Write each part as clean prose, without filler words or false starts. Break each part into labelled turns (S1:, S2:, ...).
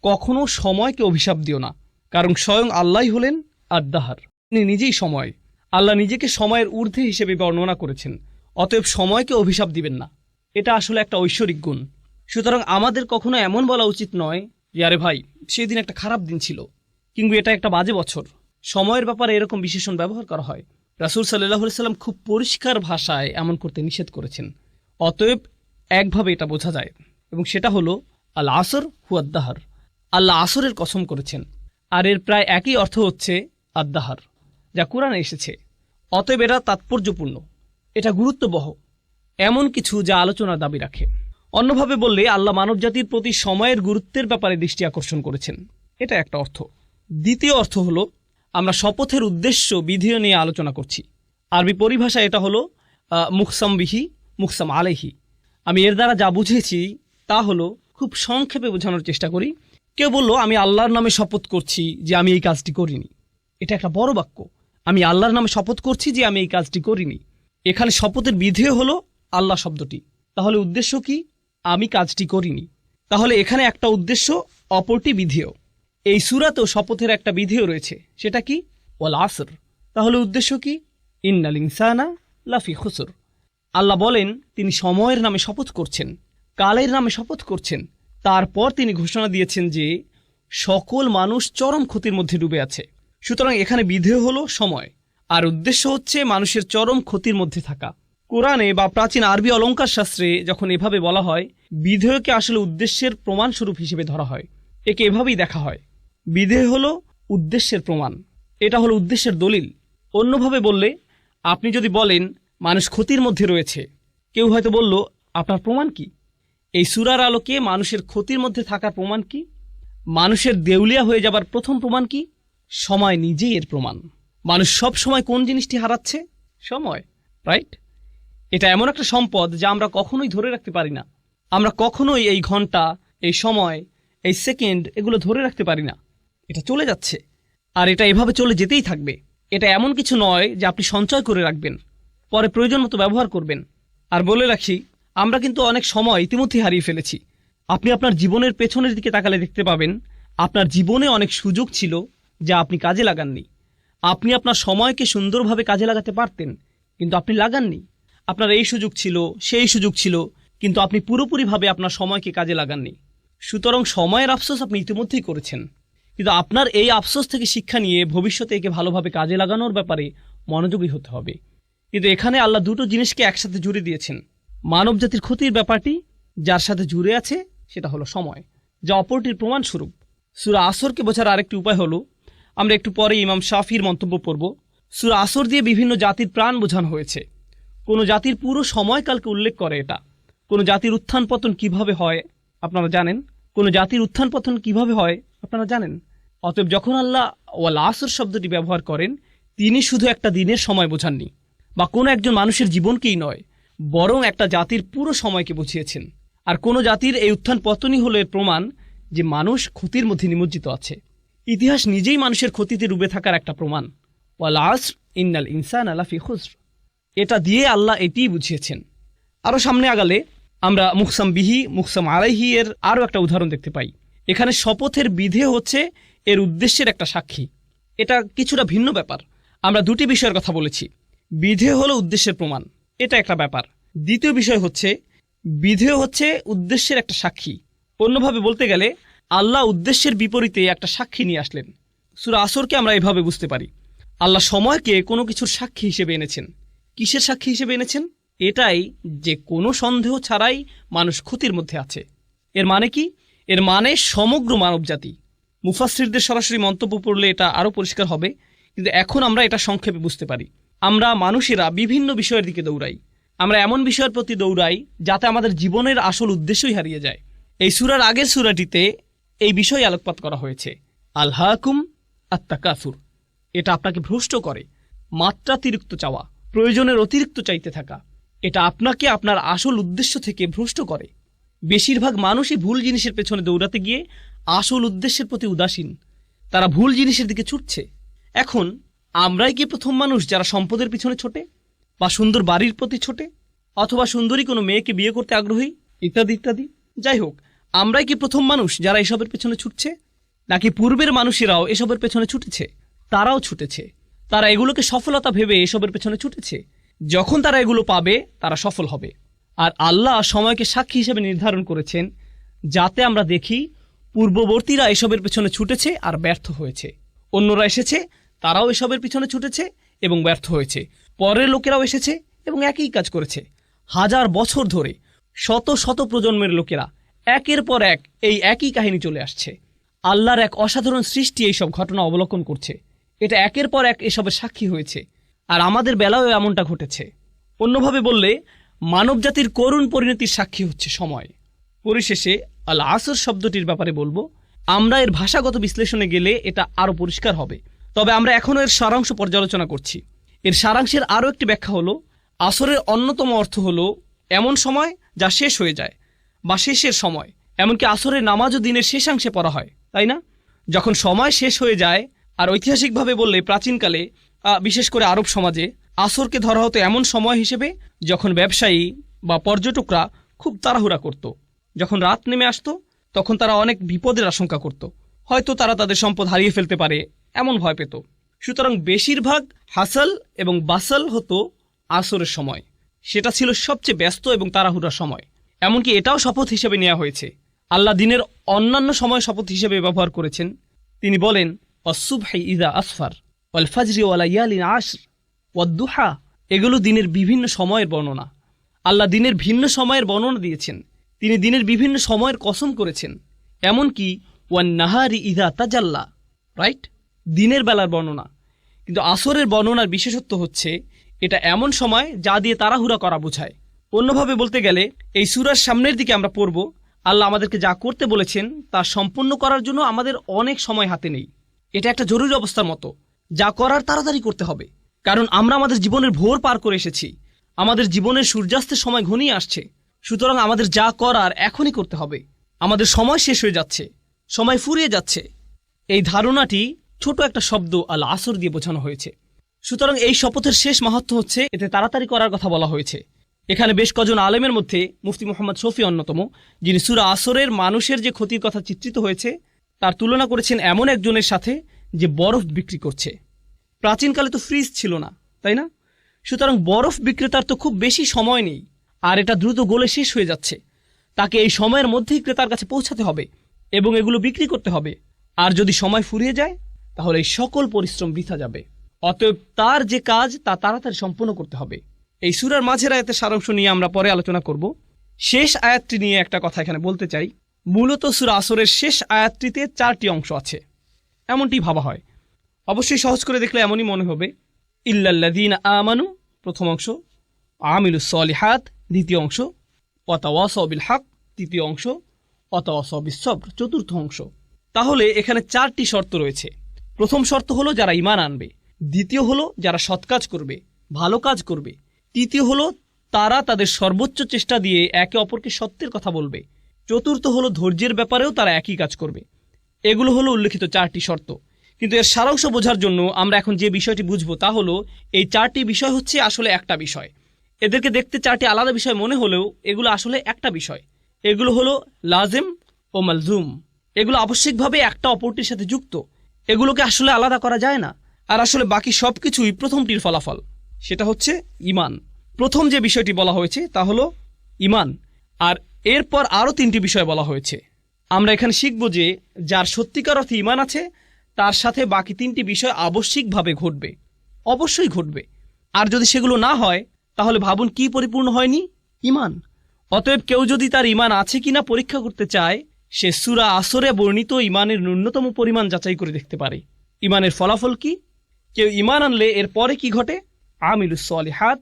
S1: কখনো সময়কে অভিশাপ দিও না, কারণ স্বয়ং আল্লাহই হলেন আদ-দাহার, তিনি নিজেই সময়। আল্লাহ নিজেকে সময়ের ঊর্ধ্বে হিসেবে বর্ণনা করেছেন, অতএব সময়কে অভিশাপ দিবেন না। এটা আসলে একটা ঐশ্বরিক গুণ। সুতরাং আমাদের কখনো এমন বলা উচিত নয় যে আরে ভাই সেদিন একটা খারাপ দিন ছিল, কিংবা এটা একটা বাজে বছর। সময়ের ব্যাপারে এরকম বিশেষণ ব্যবহার করা হয়। রাসূল সাল্লাল্লাহু আলাইহি সাল্লাম খুব পরিষ্কার ভাষায় এমন করতে নিষেধ করেছেন। অতএব একভাবে এটা বোঝা যায়, এবং সেটা হলো আল আসর হুয়াদ-দাহার, আল্লাহ আসরের কসম করেছেন। আর এর প্রায় একই অর্থ হচ্ছে আদ-দাহার, যা কোরআনে এসেছে। অতএব এটা তাৎপর্যপূর্ণ, এটা গুরুত্ববহ, এমন কিছু যা আলোচনার দাবি রাখে। অন্যভাবে বললে আল্লাহ মানবজাতির প্রতি সময়ের গুরুত্বের ব্যাপারে দৃষ্টি আকর্ষণ করেছেন, এটা একটা অর্থ। দ্বিতীয় অর্থ হলো আমরা শপথের উদ্দেশ্য বিধিও নিয়ে আলোচনা করছি। আরবি পরিভাষা এটা হলো মুকসাম বিহি মুকসাম আলাইহি। আমি এর দ্বারা যা বুঝেছি তা হলো, খুব সংক্ষেপে বোঝানোর চেষ্টা করি। কেউ বলল আমি আল্লাহর নামে শপথ করছি যে আমি এই কাজটি করিনি। এটা একটা বড় বাক্য, আমি আল্লাহর নামে শপথ করছি যে আমি এই কাজটি করিনি। এখানে শপথের বিধেয় হলো আল্লাহ শব্দটি। তাহলে উদ্দেশ্য কি? আমি কাজটি করিনি। তাহলে এখানে একটা উদ্দেশ্য, অপরটি বিধেয়। এই সূরাতেও শপথের একটা বিধেয় রয়েছে, সেটা কি? ওয়াল আসর। তাহলে উদ্দেশ্য কি? ইন্নাল ইনসানা লাফি খুসর। আল্লাহ বলেন তিনি সময়ের নামে শপথ করছেন, কালের নামে শপথ করছেন। তারপর তিনি ঘোষণা দিয়েছেন যে সকল মানুষ চরম ক্ষতির মধ্যে ডুবে আছে। সুতরাং এখানে বিধেয় হলো সময়, আর উদ্দেশ্য হচ্ছে মানুষের চরম ক্ষতির মধ্যে থাকা। কোরআনে বা প্রাচীন আরবি অলঙ্কার শাস্ত্রে যখন এভাবে বলা হয়, বিধেয়কে আসলে উদ্দেশ্যের প্রমাণস্বরূপ হিসেবে ধরা হয়। একে এভাবেই দেখা হয়, বিধেয় হলো উদ্দেশ্যের প্রমাণ, এটা হলো উদ্দেশ্যের দলিল। অন্যভাবে বললে, আপনি যদি বলেন মানুষ ক্ষতির মধ্যে রয়েছে, কেউ হয়তো বলল আপনার প্রমাণ কি? এই সূরার আলোকে মানুষের ক্ষতির মধ্যে থাকার প্রমাণ কি? মানুষের দেউলিয়া হয়ে যাবার প্রথম প্রমাণ কি? সময় নিজেই এর প্রমাণ। মানুষ সব সময় কোন জিনিসটি হারাচ্ছে? সময়, রাইট? এটা এমন একটা সম্পদ যা আমরা কখনোই ধরে রাখতে পারি না। আমরা কখনোই এই ঘন্টা, এই সময়, এই সেকেন্ড এগুলো ধরে রাখতে পারি না। এটা চলে যাচ্ছে, আর এটা এভাবে চলে যেতেই থাকবে। এটা এমন কিছু নয় যে আপনি সঞ্চয় করে রাখবেন, পরে প্রয়োজন মতো ব্যবহার করবেন। আর বলে রাখি, আমরা কিন্তু অনেক সময় ইতিমধ্যে হারিয়ে ফেলেছি। আপনি আপনার জীবনের পেছনের দিকে তাকালে দেখতে পাবেন আপনার জীবনে অনেক সুযোগ ছিল যা আপনি কাজে লাগাননি। আপনি আপনার সময়কে সুন্দরভাবে কাজে লাগাতে পারতেন, কিন্তু আপনি লাগাননি। আপনার এই সুযোগ ছিল, সেই সুযোগ ছিল, কিন্তু আপনি পুরোপুরিভাবে আপনার সময়কে কাজে লাগাননি। সুতরাং সময়ের আফসোস আপনি ইতিমধ্যেই করেছেন, কিন্তু আপনার এই আফসোস থেকে শিক্ষা নিয়ে ভবিষ্যতে একে ভালোভাবে কাজে লাগানোর ব্যাপারে মনোযোগী হতে হবে। কিন্তু এখানে আল্লাহ দুটো জিনিসকে একসাথে জুড়ে দিয়েছেন। মানবজাতির ক্ষতির ব্যাপারটি যার সাথে জুড়ে আছে সেটা হলো সময়, যা অপরটির প্রমাণস্বরূপ। সূরা আসরকে বোঝার আরেকটি উপায় হলো, আমরা একটু পরে ইমাম শাফির মন্তব্য পড়ব। সূরা আসর দিয়ে বিভিন্ন জাতির প্রাণ বোঝানো হয়েছে। কোনো জাতির পুরো সময়কালকে উল্লেখ করে এটা। কোনো জাতির উত্থান পতন কিভাবে হয় আপনারা জানেন? কোনো জাতির উত্থান পতন কিভাবে হয় আপনারা জানেন? অতএব যখন আল্লাহ ওয়াল আসর শব্দটি ব্যবহার করেন, তিনি শুধু একটা দিনের সময় বোঝাননি, বা কোনো একজন মানুষের জীবনকেই নয়, বরং একটা জাতির পুরো সময়কে বুঝিয়েছেন। আর কোনো জাতির এই উত্থান পতনই হলো এর প্রমাণ যে মানুষ ক্ষতির মধ্যে নিমজ্জিত আছে। ইতিহাস নিজেই মানুষের ক্ষতিতে ডুবে থাকার একটা প্রমাণ। ওয়াল আসর ইন্নাল ইনসানা লাফি খুসর, এটা দিয়ে আল্লাহ এটিই বুঝিয়েছেন। আরও সামনে আগালে আমরা মুকসাম বিহি মুকসাম আলাইহি এর আরও একটা উদাহরণ দেখতে পাই। এখানে শপথের বিধেয় হচ্ছে এর উদ্দেশ্যের একটা সাক্ষী। এটা কিছুটা ভিন্ন ব্যাপার। আমরা দুটি বিষয়ের কথা বলেছি। বিধেয় হলো উদ্দেশ্যের প্রমাণ, এটা একটা ব্যাপার। দ্বিতীয় বিষয় হচ্ছে বিধেয় হচ্ছে উদ্দেশ্যের একটা সাক্ষী। অন্যভাবে বলতে গেলে আল্লাহ উদ্দেশ্যের বিপরীতে একটা সাক্ষী নিয়ে আসলেন। সূরা আসরকে আমরা এভাবে বুঝতে পারি, আল্লাহ সময়কে কোনো কিছুর সাক্ষী হিসেবে এনেছেন। কিসের সাক্ষী হিসেবে এনেছেন? এটাই যে কোনো সন্দেহ ছাড়াই মানুষ ক্ষতির মধ্যে আছে। এর মানে কি? এর মানে সমগ্র মানবজাতি। মুফাসসিরদের সরাসরি মন্তব্য পড়লে এটা আরও পরিষ্কার হবে, কিন্তু এখন আমরা এটা সংক্ষেপে বুঝতে পারি। আমরা মানুষেরা বিভিন্ন বিষয়ের দিকে দৌড়াই। আমরা এমন বিষয়ের প্রতি দৌড়াই যাতে আমাদের জীবনের আসল উদ্দেশ্যই হারিয়ে যায়। এই সূরার আগের সূরাটিতে এই বিষয়ে আলোকপাত করা হয়েছে, আলহাকুম আত-তাকাসুর। এটা আপনাকে ভ্রষ্ট করে, মাত্রাতিরিক্ত চাওয়া, প্রয়োজনের অতিরিক্ত চাইতে থাকা। এটা আপনাকে আপনার আসল উদ্দেশ্য থেকে ভ্রষ্ট করে। বেশিরভাগ মানুষই ভুল জিনিসের পেছনে দৌড়াতে গিয়ে আসল উদ্দেশ্যের প্রতি উদাসীন। তারা ভুল জিনিসের দিকে ছুটছে। এখন আমরাই কি প্রথম মানুষ যারা সম্পদের পিছনে ছোটে, বা সুন্দর বাড়ির প্রতি ছোটে, অথবা সুন্দরী কোনো মেয়েকে বিয়ে করতে আগ্রহী, ইত্যাদি ইত্যাদি? যাই হোক, আমরাই কি প্রথম মানুষ যারা এসবের পেছনে ছুটছে, নাকি পূর্বের মানুষেরাও এসবের পেছনে ছুটেছে? তারাও ছুটেছে, তারা এগুলোকে সফলতা ভেবে এসবের পেছনে ছুটেছে। যখন তারা এগুলো পাবে তারা সফল হবে। আর আল্লাহ সময়কে সাক্ষী হিসেবে নির্ধারণ করেছেন, যাতে আমরা দেখি পূর্ববর্তীরা এসবের পেছনে ছুটেছে আর ব্যর্থ হয়েছে। অন্যরা এসেছে, তারাও এসবের পিছনে ছুটেছে এবং ব্যর্থ হয়েছে। পরের লোকেরাও এসেছে এবং একই কাজ করেছে। হাজার বছর ধরে শত শত প্রজন্মের লোকেরা একের পর এক এই একই কাহিনী চলে আসছে। আল্লাহর এক অসাধারণ সৃষ্টি এইসব ঘটনা অবলোকন করছে। এটা একের পর এক এসবের সাক্ষী হয়েছে, আর আমাদের বেলায়ও এমনটা ঘটেছে। অন্যভাবে বললে মানবজাতির করুণ পরিণতির সাক্ষী হচ্ছে সময়। পরিশেষে আল আসর শব্দটির ব্যাপারে বলবো, আমরা এর ভাষাগত বিশ্লেষণে গেলে এটা আরও পরিষ্কার হবে, তবে আমরা এখনও এর সারাংশ পর্যালোচনা করছি। এর সারাংশের আরও একটি ব্যাখ্যা হলো, আসরের অন্যতম অর্থ হলো এমন সময় যা শেষ হয়ে যায় বা শেষের সময়। এমনকি আসরের নামাজও দিনের শেষাংশে পড়া হয়, তাই না? যখন সময় শেষ হয়ে যায়, আর ঐতিহাসিকভাবে বললে প্রাচীনকালে, বিশেষ করে আরব সমাজে, আসরকে ধরা হতো এমন সময় হিসেবে যখন ব্যবসায়ী বা পর্যটকরা খুব তাড়াহুড়া করত। যখন রাত নেমে আসতো তখন তারা অনেক বিপদের আশঙ্কা করত, হয়তো তারা তাদের সম্পদ হারিয়ে ফেলতে পারে, এমন ভয় পেত। সুতরাং বেশিরভাগ হাসাল এবং বাসাল হতো আসরের সময়। সেটা ছিল সবচেয়ে ব্যস্ত এবং তাড়াহুড়ার সময়। এমনকি এটাও শপথ হিসেবে নেওয়া হয়েছে। আল্লাহ দিনের অন্যান্য সময় শপথ হিসেবে ব্যবহার করেছেন। তিনি বলেন, অসুবহি ইদা আসফার ওয়াল ফাজরি ওয়া লায়ালিন আশর ওয়াদ-দুহা। এগুলো দিনের বিভিন্ন সময়ের বর্ণনা। আল্লাহ দিনের ভিন্ন সময়ের বর্ণনা দিয়েছেন। তিনি দিনের বিভিন্ন সময়ের কসম করেছেন। এমনকি ওয়ান নাহারি ইদা তাজাল্লা, রাইট, দিনের বেলার বর্ণনা। কিন্তু আসরের বর্ণনার বিশেষত্ব হচ্ছে এটা এমন সময় যা দিয়ে তাড়াহুড়া করা বোঝায়। অন্যভাবে বলতে গেলে এই সূরার সামনের দিকে আমরা পড়ব, আল্লাহ আমাদেরকে যা করতে বলেছেন তা সম্পূর্ণ করার জন্য আমাদের অনেক সময় হাতে নেই। এটা একটা জরুরি অবস্থার মতো, যা করার তাড়াতাড়ি করতে হবে। কারণ আমরা আমাদের জীবনের ভোর পার করে এসেছি, আমাদের জীবনের সূর্যাস্তের সময় ঘনিয়ে আসছে। সুতরাং আমাদের যা করার এখনই করতে হবে। আমাদের সময় শেষ হয়ে যাচ্ছে, সময় ফুরিয়ে যাচ্ছে। এই ধারণাটি ছোট একটা শব্দ আল আসর দিয়ে বোঝানো হয়েছে। সুতরাং এই শপথের শেষ মাহাত্ম্য হচ্ছে এতে তাড়াতাড়ি করার কথা বলা হয়েছে। এখানে বেশ কজন আলেমের মধ্যে মুফতি মুহাম্মদ শফি অন্যতম, যিনি সূরা আসরের মানুষের যে ক্ষতির কথা চিত্রিত হয়েছে তার তুলনা করেছেন এমন একজনের সাথে যে বরফ বিক্রি করছে। প্রাচীনকালে তো ফ্রিজ ছিল না, তাই না? সুতরাং বরফ বিক্রেতার তো খুব বেশি সময় নেই, আর এটা দ্রুত গলে শেষ হয়ে যাচ্ছে। তাকে এই সময়ের মধ্যেই ক্রেতার কাছে পৌঁছাতে হবে এবং এগুলো বিক্রি করতে হবে। আর যদি সময় ফুরিয়ে যায় তাহলে এই সকল পরিশ্রম বৃথা যাবে। অতএব তার যে কাজ তা তাড়াতাড়ি সম্পন্ন করতে হবে। এই সূরার মাঝের আয়াতের সারাংশ নিয়ে আমরা পরে আলোচনা করব। শেষ আয়াতটি নিয়ে একটা কথা এখানে বলতে চাই। মূলত সূরা আসরের শেষ আয়াতটিতে 4টি অংশ আছে, এমনটি ভাবা হয়। অবশ্যই সহজ করে দেখলে এমনই মনে হবে। ইল্লাল্লাযীনা আমানু প্রথম অংশ, আমিলুস সলিহাত দ্বিতীয় অংশ, ওয়াতাওয়াসাউ বিল হক তৃতীয় অংশ, ওয়াতাওয়াসাউ বিস সবর চতুর্থ অংশ। তাহলে এখানে 4টি শর্ত রয়েছে। প্রথম শর্ত হলো যারা ঈমান আনবে, দ্বিতীয় হলো যারা সৎ কাজ করবে, ভালো কাজ করবে, তৃতীয় হলো তারা তাদের সর্বোচ্চ চেষ্টা দিয়ে একে অপরকে সত্যের কথা বলবে, চতুর্থ হলো ধৈর্যের ব্যাপারেও তারা একই কাজ করবে। এগুলো হলো উল্লেখিত 4টি শর্ত। কিন্তু এর সারাংশ বোঝার জন্য আমরা এখন যে বিষয়টি বুঝবো তা হলো এই 4টি বিষয় হচ্ছে আসলে একটা বিষয়। এদেরকে দেখতে 4টি আলাদা বিষয় মনে হলেও এগুলো আসলে একটা বিষয়। এগুলো হলো লাজিম ও মালজুম। এগুলো আবশ্যিকভাবে একটা অপরটির সাথে যুক্ত। এগুলোকে আসলে আলাদা করা যায় না। আর আসলে বাকি সব কিছুই প্রথমটির ফলাফল, সেটা হচ্ছে ঈমান। প্রথম যে বিষয়টি বলা হয়েছে তা হলো ঈমান, আর এরপর আরও 3টি বিষয় বলা হয়েছে। আমরা এখানে শিখব যে যার সত্যিকার অর্থে ঈমান আছে তার সাথে বাকি 3টি বিষয় আবশ্যিকভাবে ঘটবে, অবশ্যই ঘটবে। আর যদি সেগুলো না হয় তাহলে ভাবুন কি পরিপূর্ণ হয়নি? ঈমান। অতএব কেউ যদি তার ঈমান আছে কিনা পরীক্ষা করতে চায়, সে সূরা আসরে বর্ণিত ঈমানের ন্যূনতম পরিমাণ যাচাই করে দেখতে পারে। ঈমানের ফলাফল কি? কেউ ঈমান আনলে এর পরে কি ঘটে? আমিলুস সলিহাত,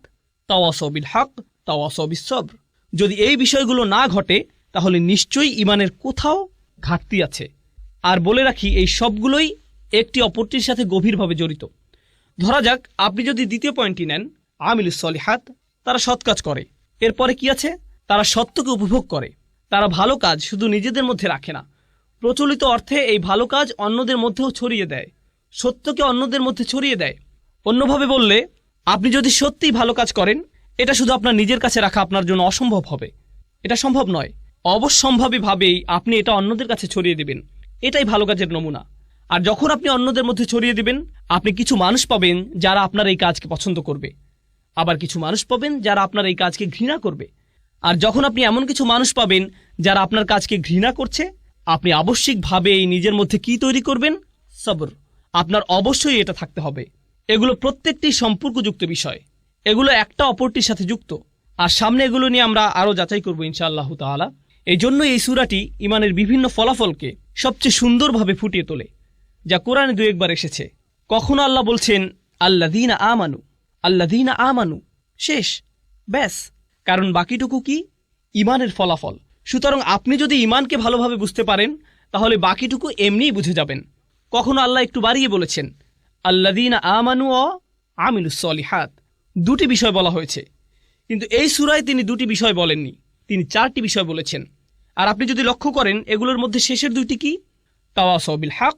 S1: তাওয়াসাউ বিল হক, তাওয়াসাউ বিস সবর। যদি এই বিষয়গুলো না ঘটে তাহলে নিশ্চয়ই ঈমানের কোথাও ঘাটতি আছে। আর বলে রাখি, এই সবগুলোই একটি অপরটির সাথে গভীরভাবে জড়িত। ধরা যাক আপনি যদি দ্বিতীয় পয়েন্টটি নেন, আমিলুস সলিহাত, তারা সৎ কাজ করে। এরপরে কি আছে? তারা সত্যকে উপভোগ করে। তারা ভালো কাজ শুধু নিজেদের মধ্যে রাখে না, প্রচলিত অর্থে এই ভালো কাজ অন্যদের মধ্যেও ছড়িয়ে দেয়, সত্যকে অন্যদের মধ্যে ছড়িয়ে দেয়। অন্যভাবে বললে, আপনি যদি সত্যিই ভালো কাজ করেন, এটা শুধু আপনার নিজের কাছে রাখা আপনার জন্য অসম্ভব হবে। এটা সম্ভব নয়। অবশ্যম্ভাবীভাবেই আপনি এটা অন্যদের কাছে ছড়িয়ে দিবেন। এটাই ভালো কাজের নমুনা। আর যখন আপনি অন্যদের মধ্যে ছড়িয়ে দিবেন, আপনি কিছু মানুষ পাবেন যারা আপনার এই কাজকে পছন্দ করবে, আবার কিছু মানুষ পাবেন যারা আপনার এই কাজকে ঘৃণা করবে। আর যখন আপনি এমন কিছু মানুষ পাবেন যারা আপনার কাজকে ঘৃণা করছে, আপনি আবশ্যিকভাবেই নিজের মধ্যে কি তৈরি করবেন? সবর। আপনার অবশ্যই এটা থাকতে হবে। এগুলো প্রত্যেকটি সম্পর্কযুক্ত বিষয়, এগুলো একটা অপরটির সাথে যুক্ত। আর সামনে এগুলো নিয়ে আমরা আরও যাচাই করবো ইনশাআল্লাহ তাআলা। এই জন্য এই সূরাটি ইমানের বিভিন্ন ফলাফলকে সবচেয়ে সুন্দরভাবে ফুটিয়ে তোলে, যা কোরআনে দু একবার এসেছে। কখনো আল্লাহ বলছেন আল্লাযীনা আমানু, আল্লাযীনা আমানু, শেষ, ব্যাস। কারণ বাকিটুকু কি? ইমানের ফলাফল। সুতরাং আপনি যদি ইমানকে ভালোভাবে বুঝতে পারেন, তাহলে বাকিটুকু এমনিই বুঝে যাবেন। কখনো আল্লাহ একটু বাড়িয়ে বলেছেন আল্লাযীনা আমানু ও আমিলুস সলিহাত, দুটি বিষয় বলা হয়েছে। কিন্তু এই সূরায় তিনি দুটি বিষয় বলেননি, তিনি চারটি বিষয় বলেছেন। আর আপনি যদি লক্ষ্য করেন, এগুলোর মধ্যে শেষের দুইটি কি? তাওয়াসাউ বিল হক,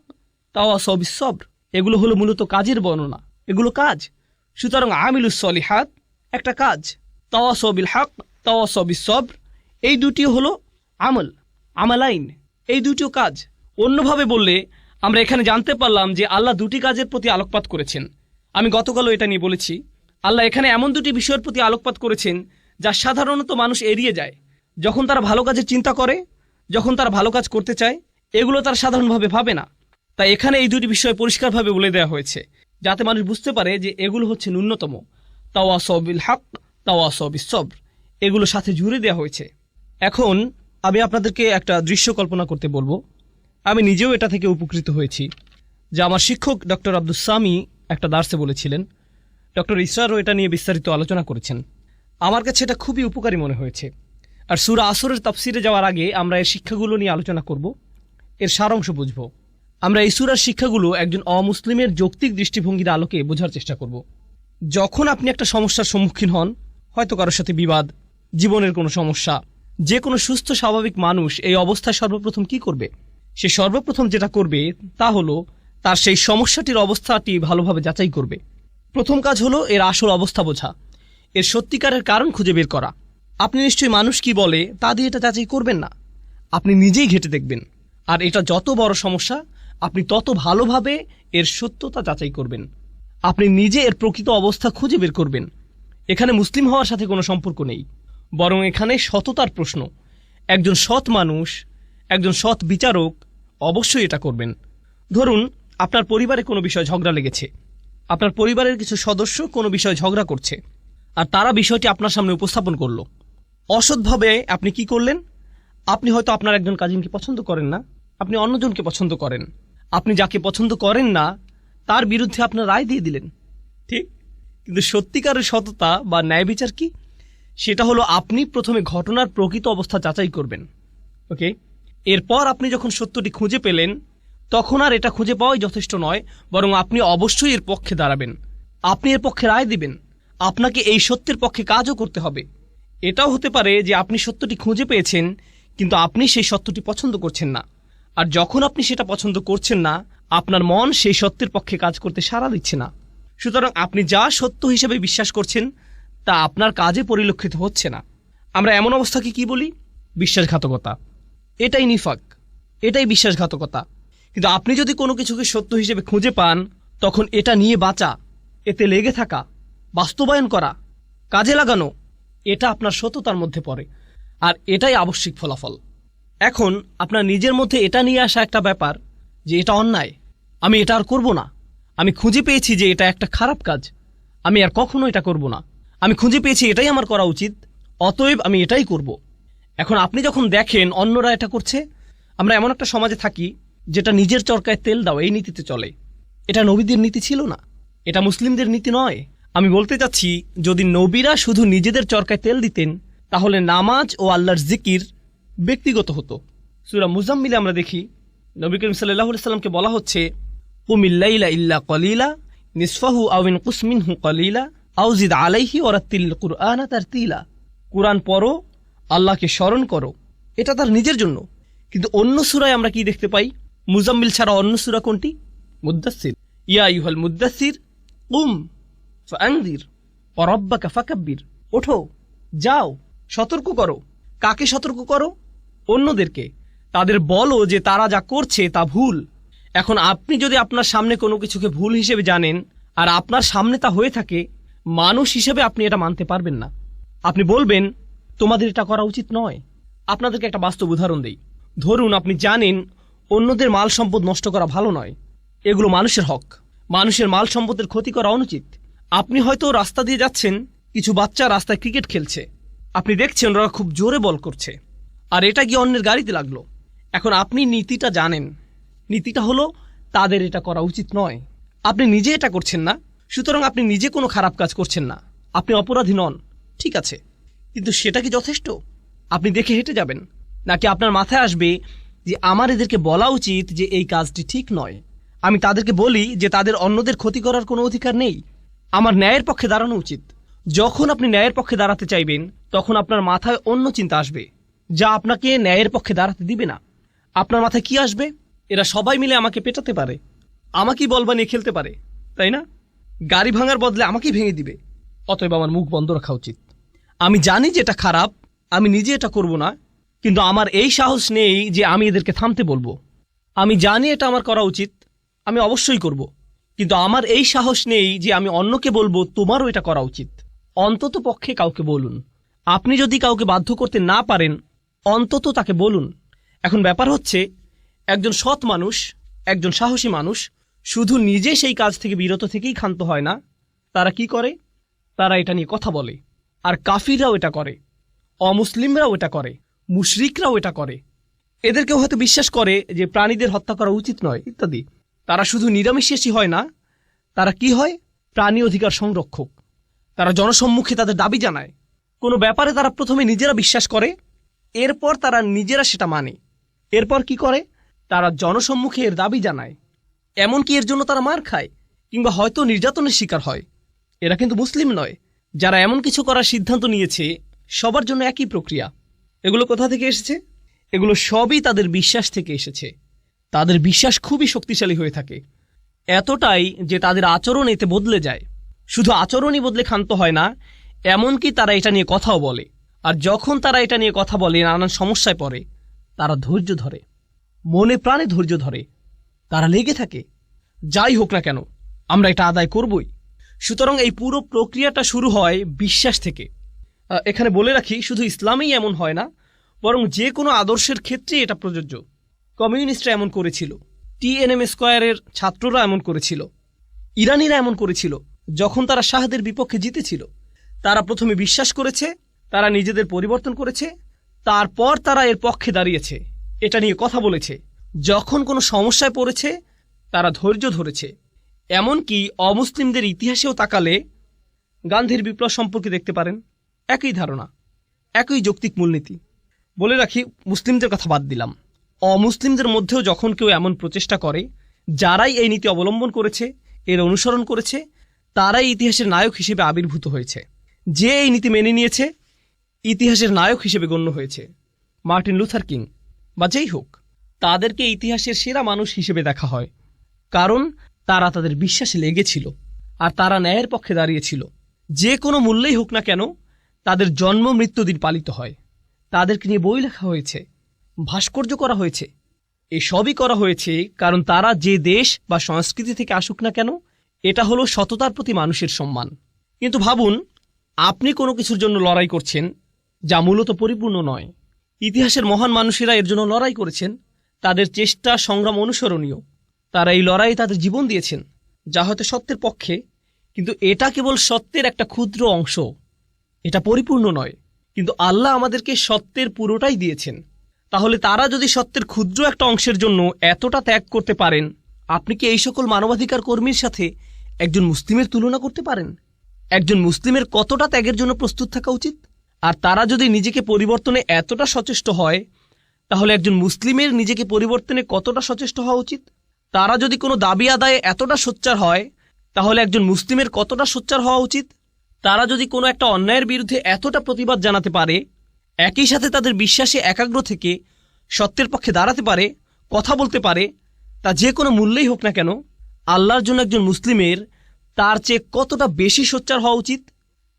S1: তাওয়াসাউ বিস সবর। এগুলো হলো মূলত কাজের বর্ণনা, এগুলো কাজ। সুতরাং আমিলুস সলিহাত একটা কাজ, তাওয়াসাউ বিল হক, তাওয়াসাউ বিস সবর এই দুটিও হলো আমল, আমালাইন, এই দুটিও কাজ। অন্যভাবে বললে আমরা এখানে জানতে পারলাম যে আল্লাহ দুটি কাজের প্রতি আলোকপাত করেছেন। আমি গতকালও এটা নিয়ে বলেছি, আল্লাহ এখানে এমন দুটি বিষয়ের প্রতি আলোকপাত করেছেন যা সাধারণত মানুষ এড়িয়ে যায়। যখন তারা ভালো কাজের চিন্তা করে, যখন তারা ভালো কাজ করতে চায়, এগুলো তারা সাধারণভাবে ভাবে না। তাই এখানে এই দুটি বিষয় পরিষ্কারভাবে বলে দেওয়া হয়েছে, যাতে মানুষ বুঝতে পারে যে এগুলো হচ্ছে ন্যূনতম। তাওয়াসাউ বিল হক, তাওয়াসাউ বিস সবর, এগুলো সাথে জুড়ে দেওয়া হয়েছে। এখন আমি আপনাদেরকে একটা দৃশ্য কল্পনা করতে বলবো। আমি নিজেও এটা থেকে উপকৃত হয়েছি, যা আমার শিক্ষক ডক্টর আব্দুস সামি একটা দার্সে বলেছিলেন। ডক্টর ইসরারও এটা নিয়ে বিস্তারিত আলোচনা করেছেন। আমার কাছে এটা খুবই উপকারী মনে হয়েছে। আর সূরা আসরের তাফসিরে যাওয়ার আগে আমরা এর শিক্ষাগুলো নিয়ে আলোচনা করব, এর সারাংশ বুঝব। আমরা এই সূরার শিক্ষাগুলো একজন অমুসলিমের যৌক্তিক দৃষ্টিভঙ্গির আলোকে বোঝার চেষ্টা করব। যখন আপনি একটা সমস্যার সম্মুখীন হন, হয়তো কারোর সাথে বিবাদ, জীবনের কোনো সমস্যা, যে কোনো সুস্থ স্বাভাবিক মানুষ এই অবস্থায় সর্বপ্রথম কি করবে? সে সর্বপ্রথম যেটা করবে তা হলো তার সেই সমস্যাটির অবস্থাটি ভালোভাবে যাচাই করবে। প্রথম কাজ হলো এর আসল অবস্থা বোঝা, এর সত্যিকারের কারণ খুঁজে বের করা। আপনি নিশ্চয়ই মানুষ কি বলে তা দিয়ে এটা যাচাই করবেন না, আপনি নিজেই ঘেঁটে দেখবেন। আর এটা যত বড় সমস্যা, আপনি তত ভালোভাবে এর সত্যতা যাচাই করবেন। আপনি নিজে এর প্রকৃত অবস্থা খুঁজে বের করবেন। এখানে মুসলিম হওয়ার সাথে কোনো সম্পর্ক নেই, বরং এখানে সততার প্রশ্ন। একজন সৎ মানুষ, একজন সৎ বিচারক অবশ্যই এটা করবেন। ধরুন আপনার পরিবারে কোনো বিষয় ঝগড়া লেগেছে, আপনার পরিবারের কিছু সদস্য কোনো বিষয়ে ঝগড়া করছে, আর তারা বিষয়টি আপনার সামনে উপস্থাপন করলো। অসৎভাবে আপনি কি করলেন? আপনি হয়তো আপনার একজন কাজিনকে পছন্দ করেন না, আপনি অন্যজনকে পছন্দ করেন। আপনি যাকে পছন্দ করেন না তার বিরুদ্ধে আপনার রায় দিয়ে দিলেন, ঠিক? কিন্তু সত্যিকারের সততা বা ন্যায় বিচার কি? সেটা হলো আপনি প্রথমে ঘটনার প্রকৃত অবস্থা যাচাই করবেন। ওকে, এরপর আপনি যখন সত্যটি খুঁজে পেলেন, তখন আর এটা খুঁজে পাওয়াই যথেষ্ট নয়, বরং আপনি অবশ্যই এর পক্ষে দাঁড়াবেন, আপনি এর পক্ষে রায় দিবেন। আপনাকে এই সত্যের পক্ষে কাজও করতে হবে। এটাও হতে পারে যে আপনি সত্যটি খুঁজে পেয়েছেন, কিন্তু আপনি সেই সত্যটি পছন্দ করছেন না। আর যখন আপনি সেটা পছন্দ করছেন না, আপনার মন সেই সত্যের পক্ষে কাজ করতে সাড়া দিচ্ছে না। সুতরাং আপনি যা সত্য হিসেবে বিশ্বাস করছেন তা আপনার কাজে পরিলক্ষিত হচ্ছে না। আমরা এমন অবস্থাকে কি বলি? বিশ্বাসঘাতকতা। এটাই নিফাক, এটাই বিশ্বাসঘাতকতা। কিন্তু আপনি যদি কোনো কিছুকে সত্য হিসেবে খুঁজে পান, তখন এটা নিয়ে বাঁচা, এতে লেগে থাকা, বাস্তবায়ন করা, কাজে লাগানো, এটা আপনার সততার মধ্যে পড়ে। আর এটাই আবশ্যিক ফলাফল। এখন আপনার নিজের মধ্যে এটা নিয়ে আসা একটা ব্যাপার যে এটা অন্যায়, আমি এটা আর করব না। আমি খুঁজে পেয়েছি যে এটা একটা খারাপ কাজ, আমি আর কখনো এটা করব না। আমি খুঁজে পেয়েছি এটাই আমার করা উচিত, অতএব আমি এটাই করব। এখন আপনি যখন দেখেন অন্যরা এটা করছে, আমরা এমন একটা সমাজে থাকি যেটা নিজের চরকায় তেল দাও এই নীতিতে চলে। এটা নবীদের নীতি ছিল না, এটা মুসলিমদের নীতি নয়। আমি বলতে চাচ্ছি, যদি নবীরা শুধু নিজেদের চরকায় তেল দিতেন, তাহলে নামাজ ও আল্লাহর জিকির ব্যক্তিগত হতো। সূরা মুজাম্মিলে আমরা দেখি নবী করিম সাল্লাল্লাহু আলাইহি সাল্লামকে বলা হচ্ছে, কুমিল লাইলা ইল্লা কলিলা নিসফাহু আও ইনকুস মিনহু কলিলা আও জিদ আলাইহি ওয়ারাত্তিল কুরআনা তারতিলা। কুরআন পড়ো, আল্লাহকে স্মরণ করো, এটা তার নিজের জন্য। কিন্তু অন্য সূরায় আমরা কি দেখতে পাই? মুজাম্মিল ছাড়া অন্য সূরা কোনটি? মুদ্দাসসির। ইয়া আইয়ুহাল মুদ্দাসসির কুম ফাআনযির ওয়া রাব্বাকা ফাকাব্বির। ওঠো, যাও, সতর্ক করো। কাকে সতর্ক করো? অন্যদেরকে তাদের বলো যে তারা যা করছে তা ভুল। এখন আপনি যদি আপনার সামনে কোনো কিছুকে ভুল হিসেবে জানেন আর আপনার সামনে তা হয়ে থাকে, মানুষ হিসেবে আপনি এটা মানতে পারবেন না। আপনি বলবেন তোমাদের এটা করা উচিত নয়। আপনাদেরকে একটা বাস্তব উদাহরণ দেই। ধরুন আপনি জানেন অন্যদের মাল সম্পদ নষ্ট করা ভালো নয়, এগুলো মানুষের হক, মানুষের মাল সম্পদের ক্ষতি করা অনুচিত। আপনি হয়তো রাস্তা দিয়ে যাচ্ছেন, কিছু বাচ্চা রাস্তায় ক্রিকেট খেলছে, আপনি দেখছেন ওরা খুব জোরে বল করছে, আর এটা গিয়ে অন্যের গাড়িতে লাগলো। এখন আপনি নীতিটা জানেন, নীতিটা হলো তাদের এটা করা উচিত নয়। আপনি নিজে এটা করছেন না, সুতরাং আপনি নিজে কোনো খারাপ কাজ করছেন না, আপনি অপরাধী নন, ঠিক আছে। কিন্তু সেটা কি যথেষ্ট? আপনি দেখে হেঁটে যাবেন, নাকি আপনার মাথায় আসবে যে আমার এদেরকে বলা উচিত যে এই কাজটি ঠিক নয়, আমি তাদেরকে বলি যে তাদের অন্যদের ক্ষতি করার কোনো অধিকার নেই, আমার ন্যায়ের পক্ষে দাঁড়ানো উচিত। যখন আপনি ন্যায়ের পক্ষে দাঁড়াতে চাইবেন তখন আপনার মাথায় অন্য চিন্তা আসবে যা আপনাকে ন্যায়ের পক্ষে দাঁড়াতে দিবে না। আপনার মাথায় কি আসবে? এরা সবাই মিলে আমাকে পেটাতে পারে, আমাকেই বল বানিয়ে খেলতে পারে, তাই না? গাড়ি ভাঙার বদলে আমাকেই ভেঙে দিবে, অতএব আমার মুখ বন্ধ রাখা উচিত। আমি জানি যে এটা খারাপ, আমি নিজে এটা করব না, কিন্তু আমার এই সাহস নেই যে আমি এদেরকে থামতে বলবো। আমি জানি এটা আমার করা উচিত, আমি অবশ্যই করব, কিন্তু আমার এই সাহস নেই যে আমি অন্যকে বলবো তোমারও এটা করা উচিত। অন্তত পক্ষে কাউকে বলুন। আপনি যদি কাউকে বাধ্য করতে না পারেন, অন্তত তাকে বলুন। এখন ব্যাপার হচ্ছে, একজন সৎ মানুষ, একজন সাহসী মানুষ শুধু নিজে সেই কাজ থেকে বিরত থেকেই ক্ষান্ত হয় না, তারা কি করে? তারা এটা নিয়ে কথা বলে। আর কাফিররাও এটা করে, অমুসলিমরাও এটা করে, মুশরিকরাও এটা করে। এদেরকেও হয়তো বিশ্বাস করে যে প্রাণীদের হত্যা করা উচিত নয় ইত্যাদি। তারা শুধু নিরামিষাশী হয় না, তারা কি হয়? প্রাণী অধিকার সংরক্ষক। তারা জনসম্মুখে তাদের দাবি জানায়। কোনো ব্যাপারে তারা প্রথমে নিজেরা বিশ্বাস করে, এরপর তারা নিজেরা সেটা মানে। এরপর কি করে? তারা জনসম্মুখে এর দাবি জানায়, এমনকি এর জন্য তারা মার খায় কিংবা হয়তো নির্যাতনের শিকার হয়। এরা কিন্তু মুসলিম নয়। যারা এমন কিছু করার সিদ্ধান্ত নিয়েছে, সবার জন্য একই প্রক্রিয়া। এগুলো কোথা থেকে এসেছে? এগুলো সবই তাদের বিশ্বাস থেকে এসেছে। তাদের বিশ্বাস খুবই শক্তিশালী হয়ে থাকে, এতটাই যে তাদের আচরণ এতে বদলে যায়। শুধু আচরণই বদলে ক্ষান্ত হয় না, এমনকি তারা এটা নিয়ে কথাও বলে। আর যখন তারা এটা নিয়ে কথা বলে, নানান সমস্যায় পড়ে, তারা ধৈর্য ধরে, মনে প্রাণে ধৈর্য ধরে, তারা লেগে থাকে। যাই হোক না কেন, আমরা এটা আদায় করবই। সুতরাং এই পুরো প্রক্রিয়াটা শুরু হয় বিশ্বাস থেকে। এখানে বলে রাখি, শুধু ইসলামেই এমন হয় না, বরং যে কোনো আদর্শের ক্ষেত্রেই এটা প্রযোজ্য। কমিউনিস্টরা এমন করেছিল, TNM স্কয়ারের ছাত্ররা এমন করেছিল, ইরানিরা এমন করেছিল। যখন তারা শাহদের বিপক্ষে জিতেছিল, তারা প্রথমে বিশ্বাস করেছে, তারা নিজেদের পরিবর্তন করেছে, তারপর তারা এর পক্ষে দাঁড়িয়েছে, এটা নিয়ে কথা বলেছে। যখন কোনো সমস্যায় পড়েছে, তারা ধৈর্য ধরেছে। এমনকি অমুসলিমদের ইতিহাসেও তাকালে গান্ধীর বিপ্লব সম্পর্কে দেখতে পারেন, একই ধারণা, একই যৌক্তিক মূলনীতি। বলে রাখি, মুসলিমদের কথা বাদ দিলাম, অমুসলিমদের মধ্যেও যখন কেউ এমন প্রচেষ্টা করে, যারাই এই নীতি অবলম্বন করেছে, এর অনুসরণ করেছে, তারাই ইতিহাসের নায়ক হিসেবে আবির্ভূত হয়েছে। যে এই নীতি মেনে নিয়েছে, ইতিহাসের নায়ক হিসেবে গণ্য হয়েছে। মার্টিন লুথার কিং বা যেই হোক, তাদেরকে ইতিহাসের সেরা মানুষ হিসেবে দেখা হয়, কারণ তারা তাদের বিশ্বাসে লেগেছিল আর তারা ন্যায়ের পক্ষে দাঁড়িয়েছিল। যে কোনো মূল্যেই হোক না কেন, তাদের জন্ম মৃত্যুদিন পালিত হয়, তাদেরকে নিয়ে বই লেখা হয়েছে, ভাস্কর্য করা হয়েছে। এসবই করা হয়েছে কারণ তারা যে দেশ বা সংস্কৃতি থেকে আসুক না কেন, এটা হলো সততার প্রতি মানুষের সম্মান। কিন্তু ভাবুন, আপনি কোনো কিছুর জন্য লড়াই করছেন যা মূলত পরিপূর্ণ নয়। ইতিহাসের মহান মানুষেরা এর জন্য লড়াই করেছেন, তাদের চেষ্টা সংগ্রাম অনুসরণীয়। তারা এই লড়াইয়ে তাদের জীবন দিয়েছেন, যা হয়তো সত্যের পক্ষে, কিন্তু এটা কেবল সত্যের একটা ক্ষুদ্র অংশ, এটা পরিপূর্ণ নয়। কিন্তু আল্লাহ আমাদেরকে সত্যের পুরোটাই দিয়েছেন। তাহলে তারা যদি সত্যের ক্ষুদ্র একটা অংশের জন্য এতটা ত্যাগ করতে পারেন, আপনি কি এই সকল মানবাধিকার কর্মীর সাথে একজন মুসলিমের তুলনা করতে পারেন? একজন মুসলিমের কতটা ত্যাগের জন্য প্রস্তুত থাকা উচিত? আর তারা যদি নিজেকে পরিবর্তনে এতটা সচেষ্ট হয়, তাহলে একজন মুসলিমের নিজেকে পরিবর্তনে কতটা সচেষ্ট হওয়া উচিত? তারা যদি কোনো দাবি আদায়ে এতটা সোচ্চার হয়, তাহলে একজন মুসলিমের কতটা সোচ্চার হওয়া উচিত? তারা যদি কোনো একটা অন্যায়ের বিরুদ্ধে এতটা প্রতিবাদ জানাতে পারে, একই সাথে তাদের বিশ্বাসে একাগ্র থেকে সত্যের পক্ষে দাঁড়াতে পারে, কথা বলতে পারে, তা যে কোনো মূল্যেই হোক না কেন, আল্লাহর জন্য একজন মুসলিমের তার চেয়ে কতটা বেশি সোচ্চার হওয়া উচিত?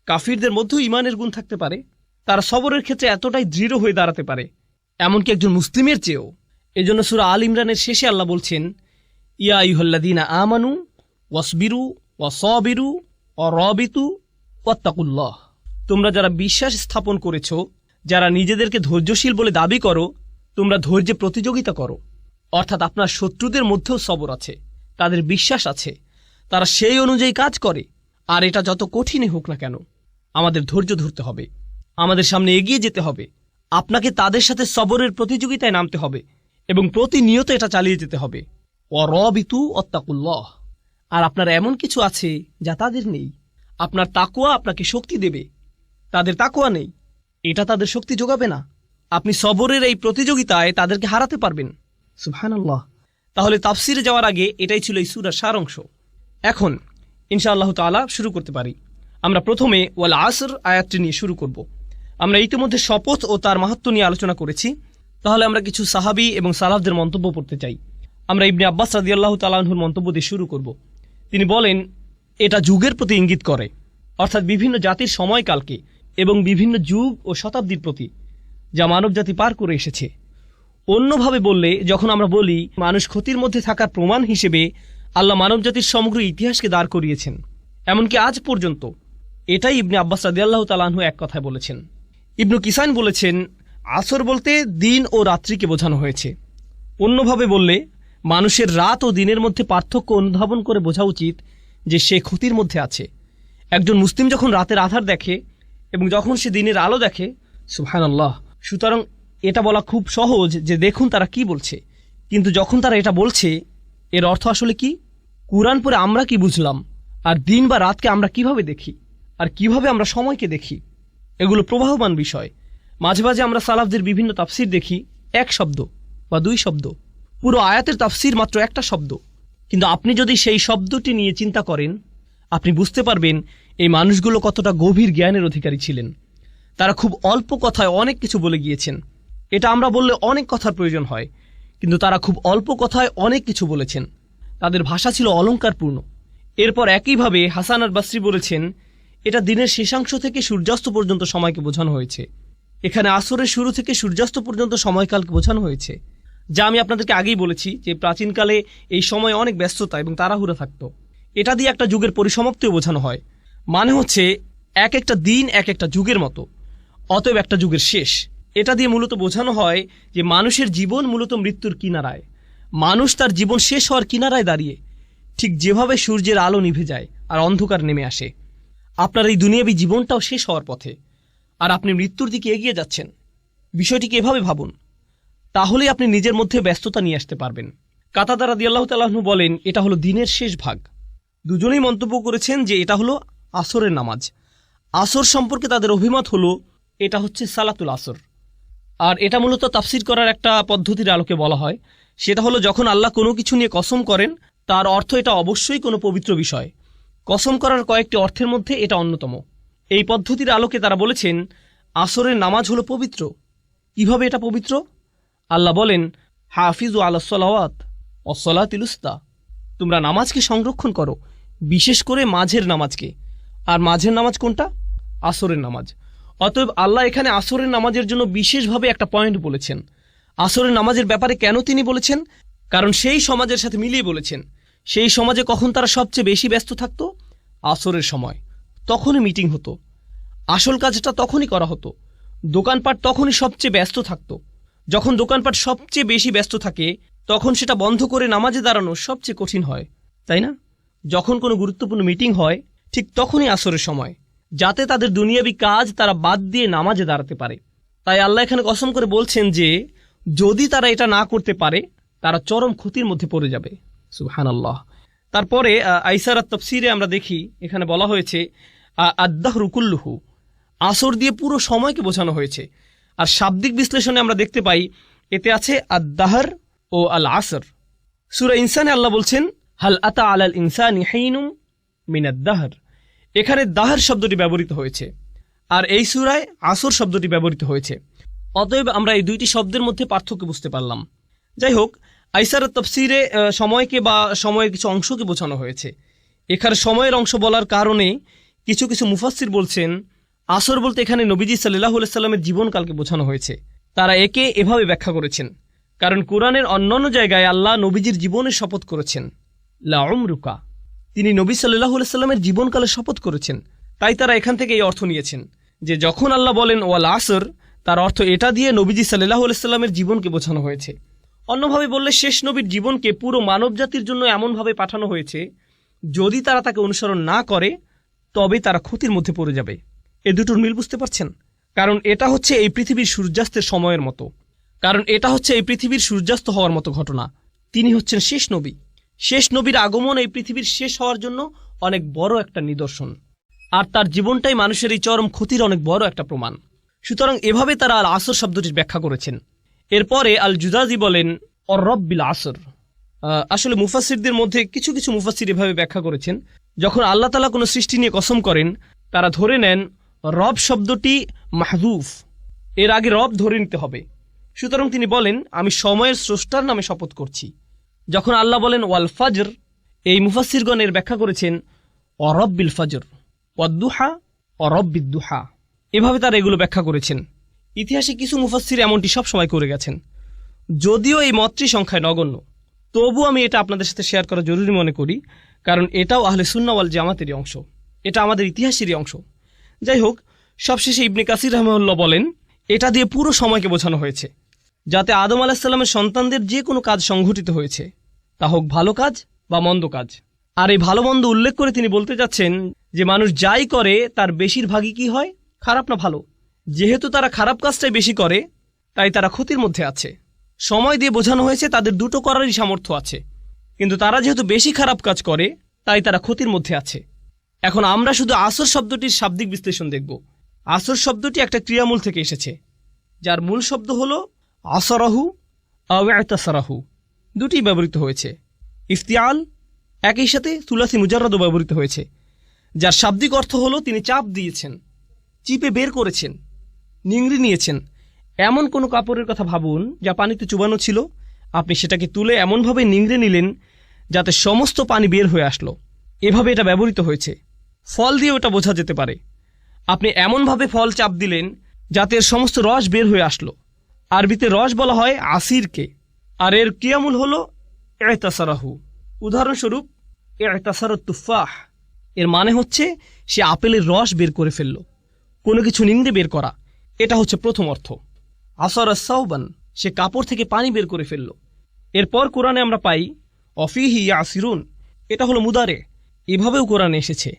S1: কাফিরদের মধ্যেও ঈমানের গুণ থাকতে পারে, তারা সবরের ক্ষেত্রে এতটাই দৃঢ় হয়ে দাঁড়াতে পারে, এমনকি একজন মুসলিমের চেয়েও। এজন্য সূরা আল ইমরানের শেষে আল্লাহ বলছেন, ইয়া আইয়ুহাল্লাযীনা আমানু ওয়াসবিরু ওয়াসাবিরু ওয়ারাবিতু ওয়াত্তাকুল্লাহ। তোমরা যারা বিশ্বাস স্থাপন করেছো, যারা নিজেদেরকে ধৈর্যশীল বলে দাবি করো, তোমরা ধৈর্যে প্রতিযোগিতা করো। অর্থাৎ আপনার শত্রুদের মধ্যেও সবর আছে, তাদের বিশ্বাস আছে, তারা সেই অনুযায়ী কাজ করে। আর এটা যত কঠিনই হোক না কেন, আমাদের ধৈর্য ধরতে হবে, আমাদের সামনে এগিয়ে যেতে হবে। আপনাকে তাদের সাথে সবরের প্রতিযোগিতায় নামতে হবে এবং প্রতিনিয়ত এটা চালিয়ে যেতে হবে। ওয়ারাবিতু ওয়াত্তাকুল্লাহ। আর আপনার এমন কিছু আছে যা তাদের নেই। আপনার তাকওয়া আপনাকে শক্তি দেবে, তাদের তাকওয়া নেই, এটা তাদের শক্তি যোগাবে না। আপনি সবরের এই প্রতিযোগিতায় তাদেরকে হারাতে পারবেন। সুবহানাল্লাহ। তাহলে তাফসিরে যাওয়ার আগে এটাই ছিল এই সূরার সারাংশ। এখন ইনশাআল্লাহ তাআলা শুরু করতে পারি। আমরা প্রথমে ওয়াল আসর আয়াতটি নিয়ে শুরু করব। আমরা ইতিমধ্যে শপথ ও তার মাহাত্ম্য নিয়ে আলোচনা করেছি। তাহলে আমরা কিছু সাহাবী এবং সালাফদের মন্তব্য পড়তে চাই। আমরা ইবনে আব্বাস রাদিয়াল্লাহু তাআলা আনহুর মন্তব্য দিয়ে শুরু করব। তিনি বলেন, এটা যুগের প্রতি ইঙ্গিত করে, অর্থাৎ বিভিন্ন জাতির সময়কালকে এবং বিভিন্ন যুগ ও শতাব্দীর প্রতি, যা মানবজাতি পার করে এসেছে। অন্যভাবে বললে, যখন আমরা বলি মানুষ ক্ষতির মধ্যে থাকার প্রমাণ হিসেবে আল্লাহ মানবজাতির সমগ্র ইতিহাসকে দাঁড় করিয়েছেন, এমনকি আজ পর্যন্ত, এটাই ইবনে আব্বাস রাদিয়াল্লাহু তাআলা আনহু এক কথায় বলেছেন। ইবনু কিসান বলেছেন, আসর বলতে দিন ও রাত্রিকে বোঝানো হয়েছে। অন্যভাবে বললে, মানুষের রাত ও দিনের মধ্যে পার্থক্য অনুধাবন করে বোঝা উচিত যে সে ক্ষতির মধ্যে আছে। একজন মুসলিম যখন রাতের আধার দেখে এবং যখন সে দিনের আলো দেখে, সুবহানাল্লাহ। সুতরাং এটা বলা খুব সহজ যে দেখুন তারা কি বলছে, কিন্তু যখন তারা এটা বলছে, এর অর্থ আসলে কি? কুরআন পড়ে আমরা কি বুঝলাম, আর দিন বা রাতকে আমরা কিভাবে দেখি, আর কিভাবে আমরা সময়কে দেখি, এগুলো প্রবাহমান বিষয়। মাঝে মাঝে আমরা সালাফদের বিভিন্ন তাফসির দেখি, এক শব্দ বা দুই শব্দ, পুরো আয়াতের তাফসির মাত্র একটা শব্দ। কিন্তু আপনি যদি সেই শব্দটি নিয়ে চিন্তা করেন, আপনি বুঝতে পারবেন এই মানুষগুলো কতটা গভীর জ্ঞানের অধিকারী ছিলেন। তারা খুব অল্প কথায় অনেক কিছু বলে গিয়েছেন। এটা আমরা বললে অনেক কথার প্রয়োজন হয়, কিন্তু তারা খুব অল্প কথায় অনেক কিছু বলেছেন। তাদের ভাষা ছিল অলংকারপূর্ণ। এরপর একইভাবে হাসান আল বাসরি বলেছেন, এটা দিনের শেষাংশ থেকে সূর্যাস্ত পর্যন্ত সময়কে বোঝানো হয়েছে। এখানে আসরের শুরু থেকে সূর্যাস্ত পর্যন্ত সময়কালকে বোঝানো হয়েছে, যা আমি আপনাদেরকে আগেই বলেছি যে প্রাচীনকালে এই সময় অনেক ব্যস্ততা এবং তাড়াহুড়া থাকত। এটা দিয়ে একটা যুগের পরিসমাপ্তিও বোঝানো হয়। মানে হচ্ছে এক একটা দিন এক একটা যুগের মতো, অতএব একটা যুগের শেষ। এটা দিয়ে মূলত বোঝানো হয় যে মানুষের জীবন মূলত মৃত্যুর কিনারায়। মানুষ তার জীবন শেষ হওয়ার কিনারায় দাঁড়িয়ে, ঠিক যেভাবে সূর্যের আলো নিভে যায় আর অন্ধকার নেমে আসে। আপনার এই দুনিয়াবী জীবনটাও শেষ হওয়ার পথে, আর আপনি মৃত্যুর দিকে এগিয়ে যাচ্ছেন। বিষয়টিকে এভাবে ভাবুন, তাহলেই আপনি নিজের মধ্যে ব্যস্ততা নিয়ে আসতে পারবেন। কাতাদা রাদিয়াল্লাহু তাআলা আনহু বলেন, এটা হলো দিনের শেষ ভাগ। দুজনেই মন্তব্য করেছেন যে এটা হলো আসরের নামাজ। আসর সম্পর্কে তাদের অভিমত হলো এটা হচ্ছে সালাতুল আসর। আর এটা মূলত তাফসির করার একটা পদ্ধতির আলোকে বলা হয়। সেটা হলো, যখন আল্লাহ কোনো কিছু নিয়ে কসম করেন, তার অর্থ এটা অবশ্যই কোনো পবিত্র বিষয়। কসম করার কয়েকটি অর্থের মধ্যে এটা অন্যতম। এই পদ্ধতির আলোকে তারা বলেছেন, আসরের নামাজ হলো পবিত্র। কিভাবে এটা পবিত্র? আল্লাহ বলেন, হাফিজু আলাস সালাওয়াত ওয়াস-সালাতিল উসতা, তোমরা নামাজকে সংরক্ষণ করো, বিশেষ করে মাঝের নামাজকে। আর মাঝের নামাজ কোনটা? আসরের নামাজ। অতএব আল্লাহ এখানে আসরের নামাজের জন্য বিশেষভাবে একটা পয়েন্ট বলেছেন। আসরের নামাজের ব্যাপারে কেন তিনি বলেছেন? কারণ সেই সমাজের সাথে মিলিয়ে বলেছেন। সেই সমাজে কখন তারা সবচেয়ে বেশি ব্যস্ত থাকতো? আসরের সময়। তখনই মিটিং হতো, আসল কাজটা তখনই করা হতো। দোকানপাট তখনই সবচেয়ে ব্যস্ত থাকতো। যখন দোকানপাট সবচেয়ে বেশি ব্যস্ত থাকে, তখন সেটা বন্ধ করে নামাজে দাঁড়ানো সবচেয়ে কঠিন হয়, তাই না? যখন কোনো গুরুত্বপূর্ণ মিটিং হয়, ঠিক তখনই আসরের সময়, যাতে তাদের দুনিয়াবী কাজ তারা বাদ দিয়ে নামাজে দাঁড়াতে পারে। তাই আল্লাহ এখানে কসম করে বলছেন যে যদি তারা এটা না করতে পারে, তারা চরম ক্ষতির মধ্যে পড়ে যাবে। সুবহানাল্লাহ। তারপরে আইসারাত তাফসিরে আমরা দেখি, এখানে বলা হয়েছে আদ-দাহরু কুল্লুহু, আসর দিয়ে পুরো সময়কে বোঝানো হয়েছে। আর শাব্দিক বিশ্লেষণে আমরা দেখতে পাই এতে আছে আদ-দাহর ও আল আসর। সূরা ইনসানে আল্লাহ বলছেন, হাল আতা আলাল ইনসানি হিনুম মিনাদ-দাহর। এখানে দাহর শব্দটি ব্যবহৃত হয়েছে, আর এই সূরায় আসর শব্দটি ব্যবহৃত হয়েছে। অতএব আমরা এই দুইটি শব্দের মধ্যে পার্থক্য বুঝতে পারলাম। যাই হোক, আইসারাত তাফসিরে সময়কে বা সময়ের কিছু অংশকে বোঝানো হয়েছে। এখানে সময়ের অংশ বলার কারণে কিছু কিছু মুফাসসির বলছেন আসর বলতে এখানে নবীজি সাল্লাল্লাহু আলাইহি সাল্লামের জীবনকালকে বোঝানো হয়েছে। তারা একে এভাবে ব্যাখ্যা করেছেন, কারণ কোরআনের অন্যান্য জায়গায় আল্লাহ নবীজির জীবনের শপথ করেছেন, লা উমরুকা, তিনি নবী সাল্লাল্লাহু আলাইহি সাল্লামের জীবনকালে শপথ করেছেন। তাই তারা এখান থেকে এই অর্থ নিয়েছেন যে যখন আল্লাহ বলেন ওয়াল আসর, তার অর্থ এটা দিয়ে নবীজি সাল্লাল্লাহু আলাইহি সাল্লামের জীবনকে বোঝানো হয়েছে। অন্যভাবে বললে শেষ নবীর জীবনকে পুরো মানবজাতির জন্য এমনভাবে পাঠানো হয়েছে, যদি তারা তাকে অনুসরণ না করে তবে তারা ক্ষতির মধ্যে পড়ে যাবে। এ দুটোর মিল বুঝতে পারছেন? কারণ এটা হচ্ছে এই পৃথিবীর সূর্যাস্তের সময়ের মতো, সূর্যাস্ত হওয়ার মতো ঘটনা। তিনি হচ্ছেন শেষ নবী। শেষ নবীর আগমন এই পৃথিবীর শেষ হওয়ার জন্য অনেক বড় একটা নিদর্শন, আর তার জীবনটাই মানুষের এই চরম ক্ষতির অনেক বড় একটা প্রমাণ। সুতরাং এভাবে তারা আল আসর শব্দটির ব্যাখ্যা করেছেন। এরপরে আল জুজাজি বলেন অর রব্বিল আসর। আসলে মুফাসসিরদের মধ্যে কিছু কিছু মুফাসসির এভাবে ব্যাখ্যা করেছেন, যখন আল্লাহ তাআলা কোনো সৃষ্টি নিয়ে কসম করেন তারা ধরে নেন রব শব্দটি মাহযুফ, এর আগে রব ধরে নিতে হবে। সুতরাং তিনি বলেন আমি সময়ের স্রষ্টার নামে শপথ করছি। যখন আল্লাহ বলেন ওয়াল ফাজর, এই মুফাসসিরগণ এর ব্যাখ্যা করেছেন অরব্বিল ফাজর ওয়াদ্দুহা অরব্বিদ্দুহা, এভাবে তারা এগুলো ব্যাখ্যা করেছেন। ইতিহাসে কিছু মুফাসসির এমনটি সবসময় করে গেছেন। যদিও এই মতটি সংখ্যায় নগণ্য, তবু আমি এটা আপনাদের সাথে শেয়ার করা জরুরি মনে করি, কারণ এটাও আহলে সুন্নাহ ওয়াল জামাতেরই অংশ, এটা আমাদের ইতিহাসেরই অংশ। যাই হোক, সবশেষে ইবনে কাসির রাহিমাহুল্লাহ বলেন এটা দিয়ে পুরো সময়কে বোঝানো হয়েছে, যাতে আদম আলাইহিস সালামের সন্তানদের যে কোনো কাজ সংঘটিত হয়েছে, তা হোক ভালো কাজ বা মন্দ কাজ। আর এই ভালো মন্দ উল্লেখ করে তিনি বলতে যাচ্ছেন যে মানুষ যাই করে তার বেশিরভাগই কি হয়, খারাপ না ভালো। যেহেতু তারা খারাপ কাজটাই বেশি করে, তাই তারা ক্ষতির মধ্যে আছে। সময় দিয়ে বোঝানো হয়েছে তাদের দুটো করারই সামর্থ্য আছে, কিন্তু তারা যেহেতু বেশি খারাপ কাজ করে, তাই তারা ক্ষতির মধ্যে আছে। এখন আমরা শুধু আসর শব্দটির শাব্দিক বিশ্লেষণ দেখব। আসর শব্দটি একটা ক্রিয়ামূল থেকে এসেছে, যার মূল শব্দ হল আসরাহু আও ইতাসারাহু, দুটি ব্যবহৃত হয়েছে। ইফতিয়াল একই সাথে সুলাসি মুজাররাদও ব্যবহৃত হয়েছে, যার শাব্দিক অর্থ হলো তিনি চাপ দিয়েছেন, চিপে বের করেছেন, নিংড়ে নিয়েছেন। এমন কোনো কাপড়ের কথা ভাবুন যা পানিতে চুবানো ছিল, আপনি সেটাকে তুলে এমনভাবে নিংড়ে নিলেন যাতে সমস্ত পানি বের হয়ে আসলো। এভাবে এটা ব্যবহৃত হয়েছে। ফল দিয়ে ওটা বোঝা যেতে পারে, আপনি এমনভাবে ফল চাপ দিলেন যাতে এর সমস্ত রস বের হয়ে আসলো। আরবিতে রস বলা হয় আসিরকে, আর এর ক্রিয়ামূল হল ইতাসারাহু। উদাহরণস্বরূপ ইতাসারাত তুফাহ, এর মানে হচ্ছে সে আপেলের রস বের করে ফেলল, কোনো কিছু নিংড়ে বের করা। এটা হচ্ছে প্রথম অর্থ। আসরা সাওবান, সে কাপড় থেকে পানি বের করে ফেলল। এরপর কোরআনে আমরা পাই অফিহি ইয়াসিরুন, এটা হলো মুদারে, এভাবেও কোরআনে এসেছে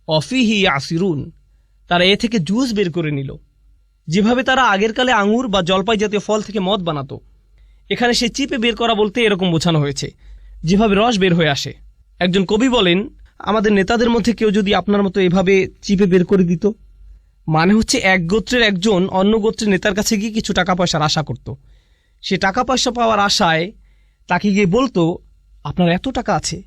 S1: অফিহি ইয়াসিরুন, তারা এ থেকে জুস বের করে নিল। যেভাবে তারা আগের কালে আঙুর বা জলপাই জাতীয় ফল থেকে মদ বানাতো, এখানে সে চিপে বের করা বলতে এরকম বোঝানো হয়েছে, যেভাবে রস বের হয়ে আসে। একজন কবি বলেন আমাদের নেতাদের মধ্যে কেউ যদি আপনার মতো এভাবে চিপে বের করে দিত, মানে হচ্ছে এক গোত্রের একজন অন্য গোত্রের নেতার কাছে গিয়ে কিছু টাকা পয়সার আশা করত। সে টাকা পয়সা পাওয়ার আশায় তাকে গিয়ে বলতো আপনার এত টাকা আছে,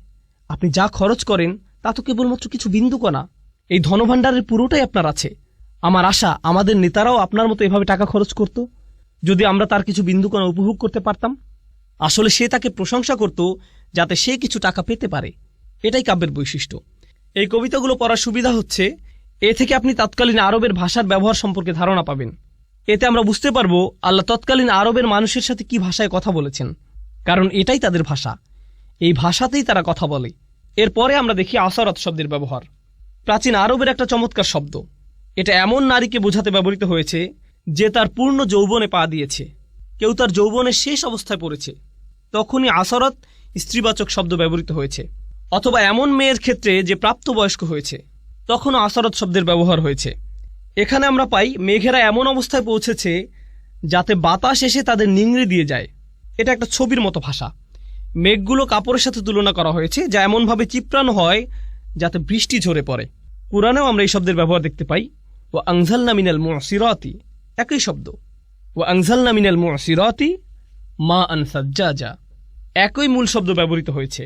S1: আপনি যা খরচ করেন তা তো কেবলমাত্র কিছু বিন্দুকণা, এই ধনভাণ্ডারের পুরোটাই আপনার আছে। আমার আশা আমাদের নেতারাও আপনার মতো এভাবে টাকা খরচ করত, যদি আমরা তার কিছু বিন্দুকণা উপভোগ করতে পারতাম। আসলে সে তাকে প্রশংসা করত যাতে সে কিছু টাকা পেতে পারে। এটাই কাব্যের বৈশিষ্ট্য। এই কবিতাগুলো পড়ার সুবিধা হচ্ছে এ থেকে আপনি তৎকালীন আরবের ভাষার ব্যবহার সম্পর্কে ধারণা পাবেন। এতে আমরা বুঝতে পারবো আল্লাহ তৎকালীন আরবের মানুষের সাথে কি ভাষায় কথা বলেছেন, কারণ এটাই তাদের ভাষা, এই ভাষাতেই তারা কথা বলে। এরপরে আমরা দেখি আসরাত শব্দের ব্যবহার। প্রাচীন আরবের একটা চমৎকার শব্দ। এটা এমন নারীকে বোঝাতে ব্যবহৃত হয়েছে যে তার পূর্ণ যৌবনে পা দিয়েছে, কেউ তার যৌবনের শেষ অবস্থায় পড়েছে, তখনই আসরাত স্ত্রীবাচক শব্দ ব্যবহৃত হয়েছে। অথবা এমন মেয়ের ক্ষেত্রে যে প্রাপ্তবয়স্ক হয়েছে, তখনও আসরাত শব্দের ব্যবহার হয়েছে। এখানে আমরা পাই মেঘেরা এমন অবস্থায় পৌঁছেছে যাতে বাতাস এসে তাদের নিংড়ে দিয়ে যায়। এটা একটা ছবির মতো ভাষা। মেঘগুলো কাপড়ের সাথে তুলনা করা হয়েছে, যা এমনভাবে চিপড়ানো হয় যাতে বৃষ্টি ঝরে পড়ে। কুরআনেও আমরা এই শব্দের ব্যবহার দেখতে পাই। ও আনজালনা মিনাল মুসিরাতি, একই শব্দ। ও আনজালনা মিনাল মুসিরাতি মা আন সাজ্জাজা, একই মূল শব্দ ব্যবহৃত হয়েছে।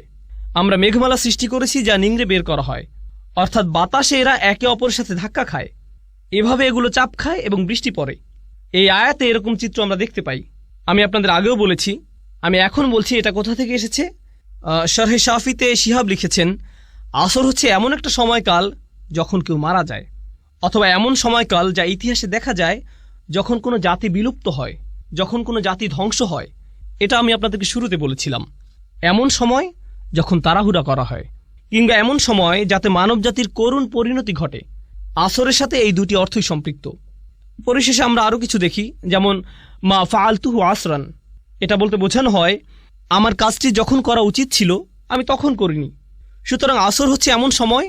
S1: আমরা মেঘমালা সৃষ্টি করেছি যা নিংড়ে বের করা হয়, অর্থাৎ বাতাসে এরা একে অপরের সাথে ধাক্কা খায়, এভাবে এগুলো চাপ খায় এবং বৃষ্টি পড়ে। এই আয়াতে এরকম চিত্র আমরা দেখতে পাই। আমি আপনাদের আগেও বলেছি, আমি এখন বলছি এটা কোথা থেকে এসেছে। শরহে শাফিতে শিহাব লিখেছেন আসর হচ্ছে এমন একটা সময়কাল যখন কেউ মারা যায়, অথবা এমন সময়কাল যা ইতিহাসে দেখা যায় যখন কোনো জাতি বিলুপ্ত হয়, যখন কোনো জাতি ধ্বংস হয়, এটা আমি আপনাদেরকে শুরুতে বলেছিলাম। এমন সময় যখন তাড়াহুড়া করা হয়, কিংবা এমন সময় যাতে মানব জাতির করুণ পরিণতি ঘটে। আসরের সাথে এই দুটি অর্থই সম্পৃক্ত। পরিশেষে আমরা আরও কিছু দেখি, যেমন মা ফাআলতুহু আসরান, এটা বলতে বোঝানো হয় আমার কাজটি যখন করা উচিত ছিল আমি তখন করিনি। সুতরাং আসর হচ্ছে এমন সময়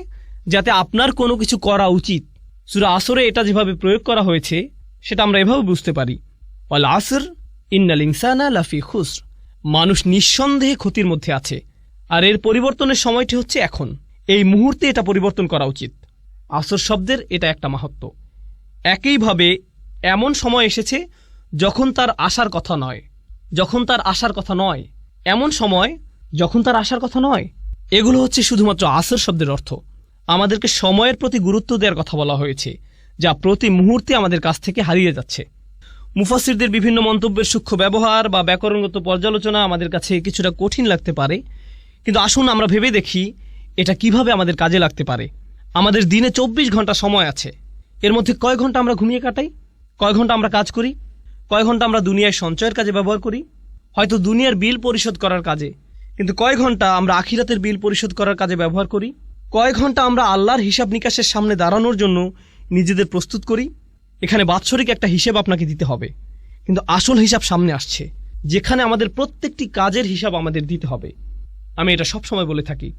S1: যাতে আপনার কোনো কিছু করা উচিত। সূরা আসরে এটা যেভাবে প্রয়োগ করা হয়েছে সেটা আমরা এভাবে বুঝতে পারি, ওয়াল আসর ইন্নাল ইনসানা লাফি খুসর, মানুষ নিঃসন্দেহে ক্ষতির মধ্যে আছে। আর এর পরিবর্তনের সময়টি হচ্ছে এখন, এই মুহূর্তে এটা পরিবর্তন করা উচিত। আসর শব্দের এটা একটা মাহাত্ম্য। একইভাবে এমন সময় এসেছে যখন তার আসার কথা নয়, যখন তার আসার কথা নয়, এমন সময় যখন তার আসার কথা নয়, এগুলো হচ্ছে শুধুমাত্র আসর শব্দের অর্থ। আমাদেরকে সময়ের প্রতি গুরুত্ব দেওয়ার কথা বলা হয়েছে, যা প্রতি মুহূর্তে আমাদের কাছ থেকে হারিয়ে যাচ্ছে। মুফাসসিরদের বিভিন্ন মন্তব্যের সূক্ষ্ম ব্যবহার বা ব্যাকরণগত পর্যালোচনা আমাদের কাছে কিছুটা কঠিন লাগতে পারে, কিন্তু আসুন আমরা ভেবে দেখি এটা কিভাবে আমাদের কাজে লাগতে পারে। আমাদের দিনে 24 ঘন্টা সময় আছে। এর মধ্যে কয় ঘন্টা আমরা ঘুমিয়ে কাটাই, কয় ঘন্টা আমরা কাজ করি, কয় ঘন্টা আমরা দুনিয়ায় সঞ্চয়ের কাজে ব্যবহার করি, হয়তো দুনিয়ার বিল পরিশোধ করার কাজে, কিন্তু কয় ঘন্টা আমরা আখিরাতের বিল পরিশোধ করার কাজে ব্যবহার করি, কয় ঘন্টা আমরা আল্লাহর হিসাব নিকাশের সামনে দাঁড়ানোর জন্য নিজেদের প্রস্তুত করি। এখানে বাৎসরিক একটা হিসেব আপনাকে দিতে হবে, কিন্তু আসল হিসাব সামনে আসছে, যেখানে আমাদের প্রত্যেকটি কাজের হিসাব আমাদের দিতে হবে। আমি এটা সবসময় বলে থাকি,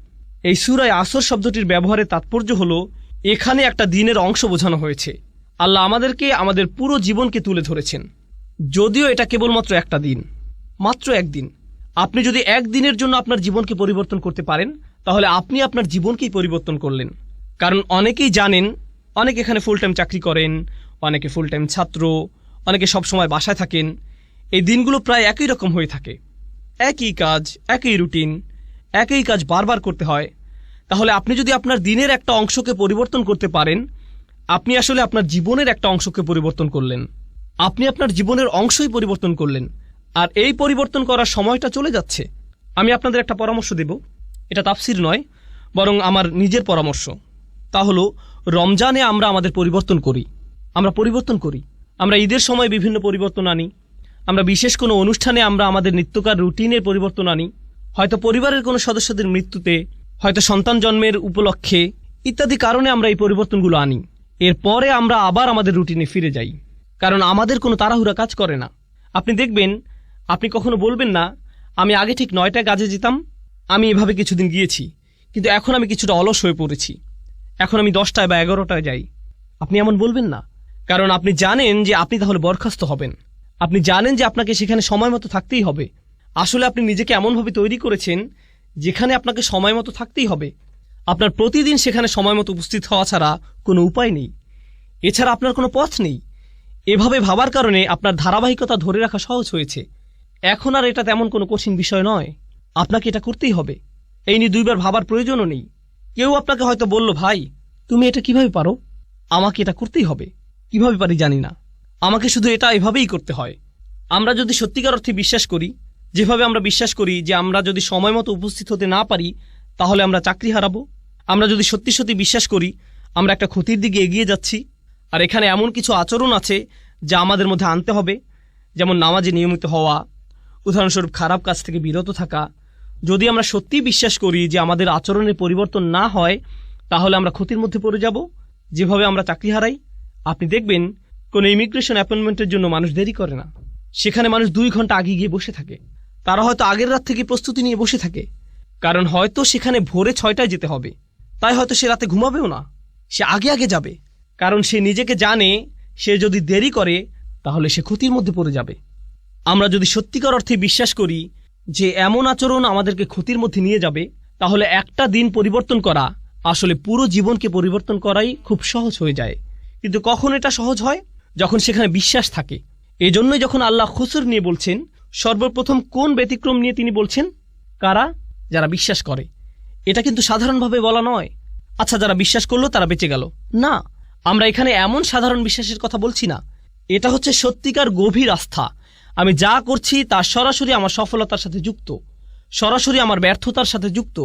S1: এই সূরায় আসর শব্দটির ব্যবহারের তাৎপর্য হলো এখানে একটা দিনের অংশ বোঝানো হয়েছে। আল্লাহ আমাদেরকে আমাদের পুরো জীবনকে তুলে ধরেছেন, যদিও এটা কেবলমাত্র একটা দিন, মাত্র একদিন। আপনি যদি একদিনের জন্য আপনার জীবনকে পরিবর্তন করতে পারেন, তাহলে আপনি আপনার জীবনকেই পরিবর্তন করলেন। কারণ অনেকেই জানেন, অনেকে এখানে ফুল টাইম চাকরি করেন, অনেকে ফুল টাইম ছাত্র, অনেকে সবসময় বাসায় থাকেন। এই দিনগুলো প্রায় একই রকম হয়ে থাকে, একই কাজ, একই রুটিন, একই কাজ বারবার করতে হয়। তাহলে আপনি যদি আপনার দিনের একটা অংশকে পরিবর্তন করতে পারেন, আপনি আসলে আপনার জীবনের একটা অংশকে পরিবর্তন করলেন। আপনি আপনার জীবনের অংশই পরিবর্তন করলেন, আর এই পরিবর্তন করার সময়টা চলে যাচ্ছে। আমি আপনাদের একটা পরামর্শ দেব, এটা তাফসির নয়, বরং আমার নিজের পরামর্শ। তা হলো, রমজানে আমরা আমাদের পরিবর্তন করি, আমরা ঈদের সময় বিভিন্ন পরিবর্তন আনি, আমরা বিশেষ কোনো অনুষ্ঠানে আমরা আমাদের নিত্যকার রুটিনের পরিবর্তন আনি, হয়তো পরিবারের কোনো সদস্যদের মৃত্যুতে, হয়তো সন্তান জন্মের উপলক্ষে, ইত্যাদি কারণে আমরা এই পরিবর্তনগুলো আনি। এরপরে আমরা আবার আমাদের রুটিনে ফিরে যাই, কারণ আমাদের কোনো তাড়াহুড়া কাজ করে না। আপনি দেখবেন, আপনি কখনো বলবেন না, আমি আগে ঠিক 9টায় কাজে যেতাম, আমি এভাবে কিছুদিন গিয়েছি, কিন্তু এখন আমি কিছুটা অলস হয়ে পড়েছি, এখন আমি 10টায় বা 11টায় যাই। আপনি এমন বলবেন না, কারণ আপনি জানেন যে আপনি তাহলে বরখাস্ত হবেন। আপনি জানেন যে আপনাকে সেখানে সময় মতো থাকতেই হবে। আসলে আপনি নিজেকে এমনভাবে তৈরি করেছেন যেখানে আপনাকে সময় মতো থাকতেই হবে। আপনার প্রতিদিন সেখানে সময় মতো উপস্থিত হওয়া ছাড়া কোনো উপায় নেই, এছাড়া আপনার কোনো পথ নেই। এভাবে ভাবার কারণে আপনার ধারাবাহিকতা ধরে রাখা সহজ হয়েছে। এখন আর এটা তেমন কোনো কঠিন বিষয় নয়, আপনাকে এটা করতেই হবে। এই নিয়ে দুইবার ভাবার প্রয়োজনও নেই। কেউ আপনাকে হয়তো বলল, ভাই তুমি এটা কিভাবে পারো? আমাকে এটা করতেই হবে। কিভাবে পারি জানি না, আমাকে শুধু এটা এভাবেই করতে হয়। আমরা যদি সত্যিকার অর্থে বিশ্বাস করি, যেভাবে আমরা বিশ্বাস করি যে আমরা যদি সময় মতো উপস্থিত হতে না পারি তাহলে আমরা চাকরি হারাবো, আমরা যদি সত্যি সত্যি বিশ্বাস করি আমরা একটা ক্ষতির দিকে এগিয়ে যাচ্ছি, আর এখানে এমন কিছু আচরণ আছে যা আমাদের মধ্যে আনতে হবে, যেমন নামাজে নিয়মিত হওয়া, উদাহরণস্বরূপ খারাপ কাজ থেকে বিরত থাকা। যদি আমরা সত্যিই বিশ্বাস করি যে আমাদের আচরণের পরিবর্তন না হয় তাহলে আমরা ক্ষতির মধ্যে পড়ে যাব, যেভাবে আমরা চাকরি হারাই। আপনি দেখবেন, কোনো ইমিগ্রেশন অ্যাপয়েন্টমেন্টের জন্য মানুষ দেরি করে না, সেখানে মানুষ 2 ঘন্টা আগে গিয়ে বসে থাকে। তারা হয়তো আগের রাত থেকে প্রস্তুতি নিয়ে বসে থাকে, কারণ হয়তো সেখানে ভোরে 6টায় যেতে হবে, তাই হয়তো সে রাতে ঘুমাবেও না, সে আগে আগে যাবে, কারণ সে নিজেকে জানে সে যদি দেরি করে তাহলে সে ক্ষতির মধ্যে পড়ে যাবে। আমরা যদি সত্যিকার অর্থে বিশ্বাস করি যে এমন আচরণ আমাদেরকে ক্ষতির মধ্যে নিয়ে যাবে, তাহলে একটা দিন পরিবর্তন করা আসলে পুরো জীবনকে পরিবর্তন করাই খুব সহজ হয়ে যায়। কিন্তু কখন এটা সহজ হয়? যখন সেখানে বিশ্বাস থাকে। এজন্যই যখন আল্লাহ খুসর নিয়ে বলছেন, সর্বপ্রথম কোন ব্যতিক্রম নিয়ে তিনি বলছেন? কারা? যারা বিশ্বাস করে। এটা কিন্তু সাধারণভাবে বলা নয়, আচ্ছা যারা বিশ্বাস করলো তারা বেঁচে গেল, না। আমরা এখানে এমন সাধারণ বিশ্বাসের কথা বলছি না, এটা হচ্ছে সত্যিকার গভীর আস্থা। আমি যা করছি তা সরাসরি আমার সফলতার সাথে যুক্ত, সরাসরি আমার ব্যর্থতার সাথে যুক্ত।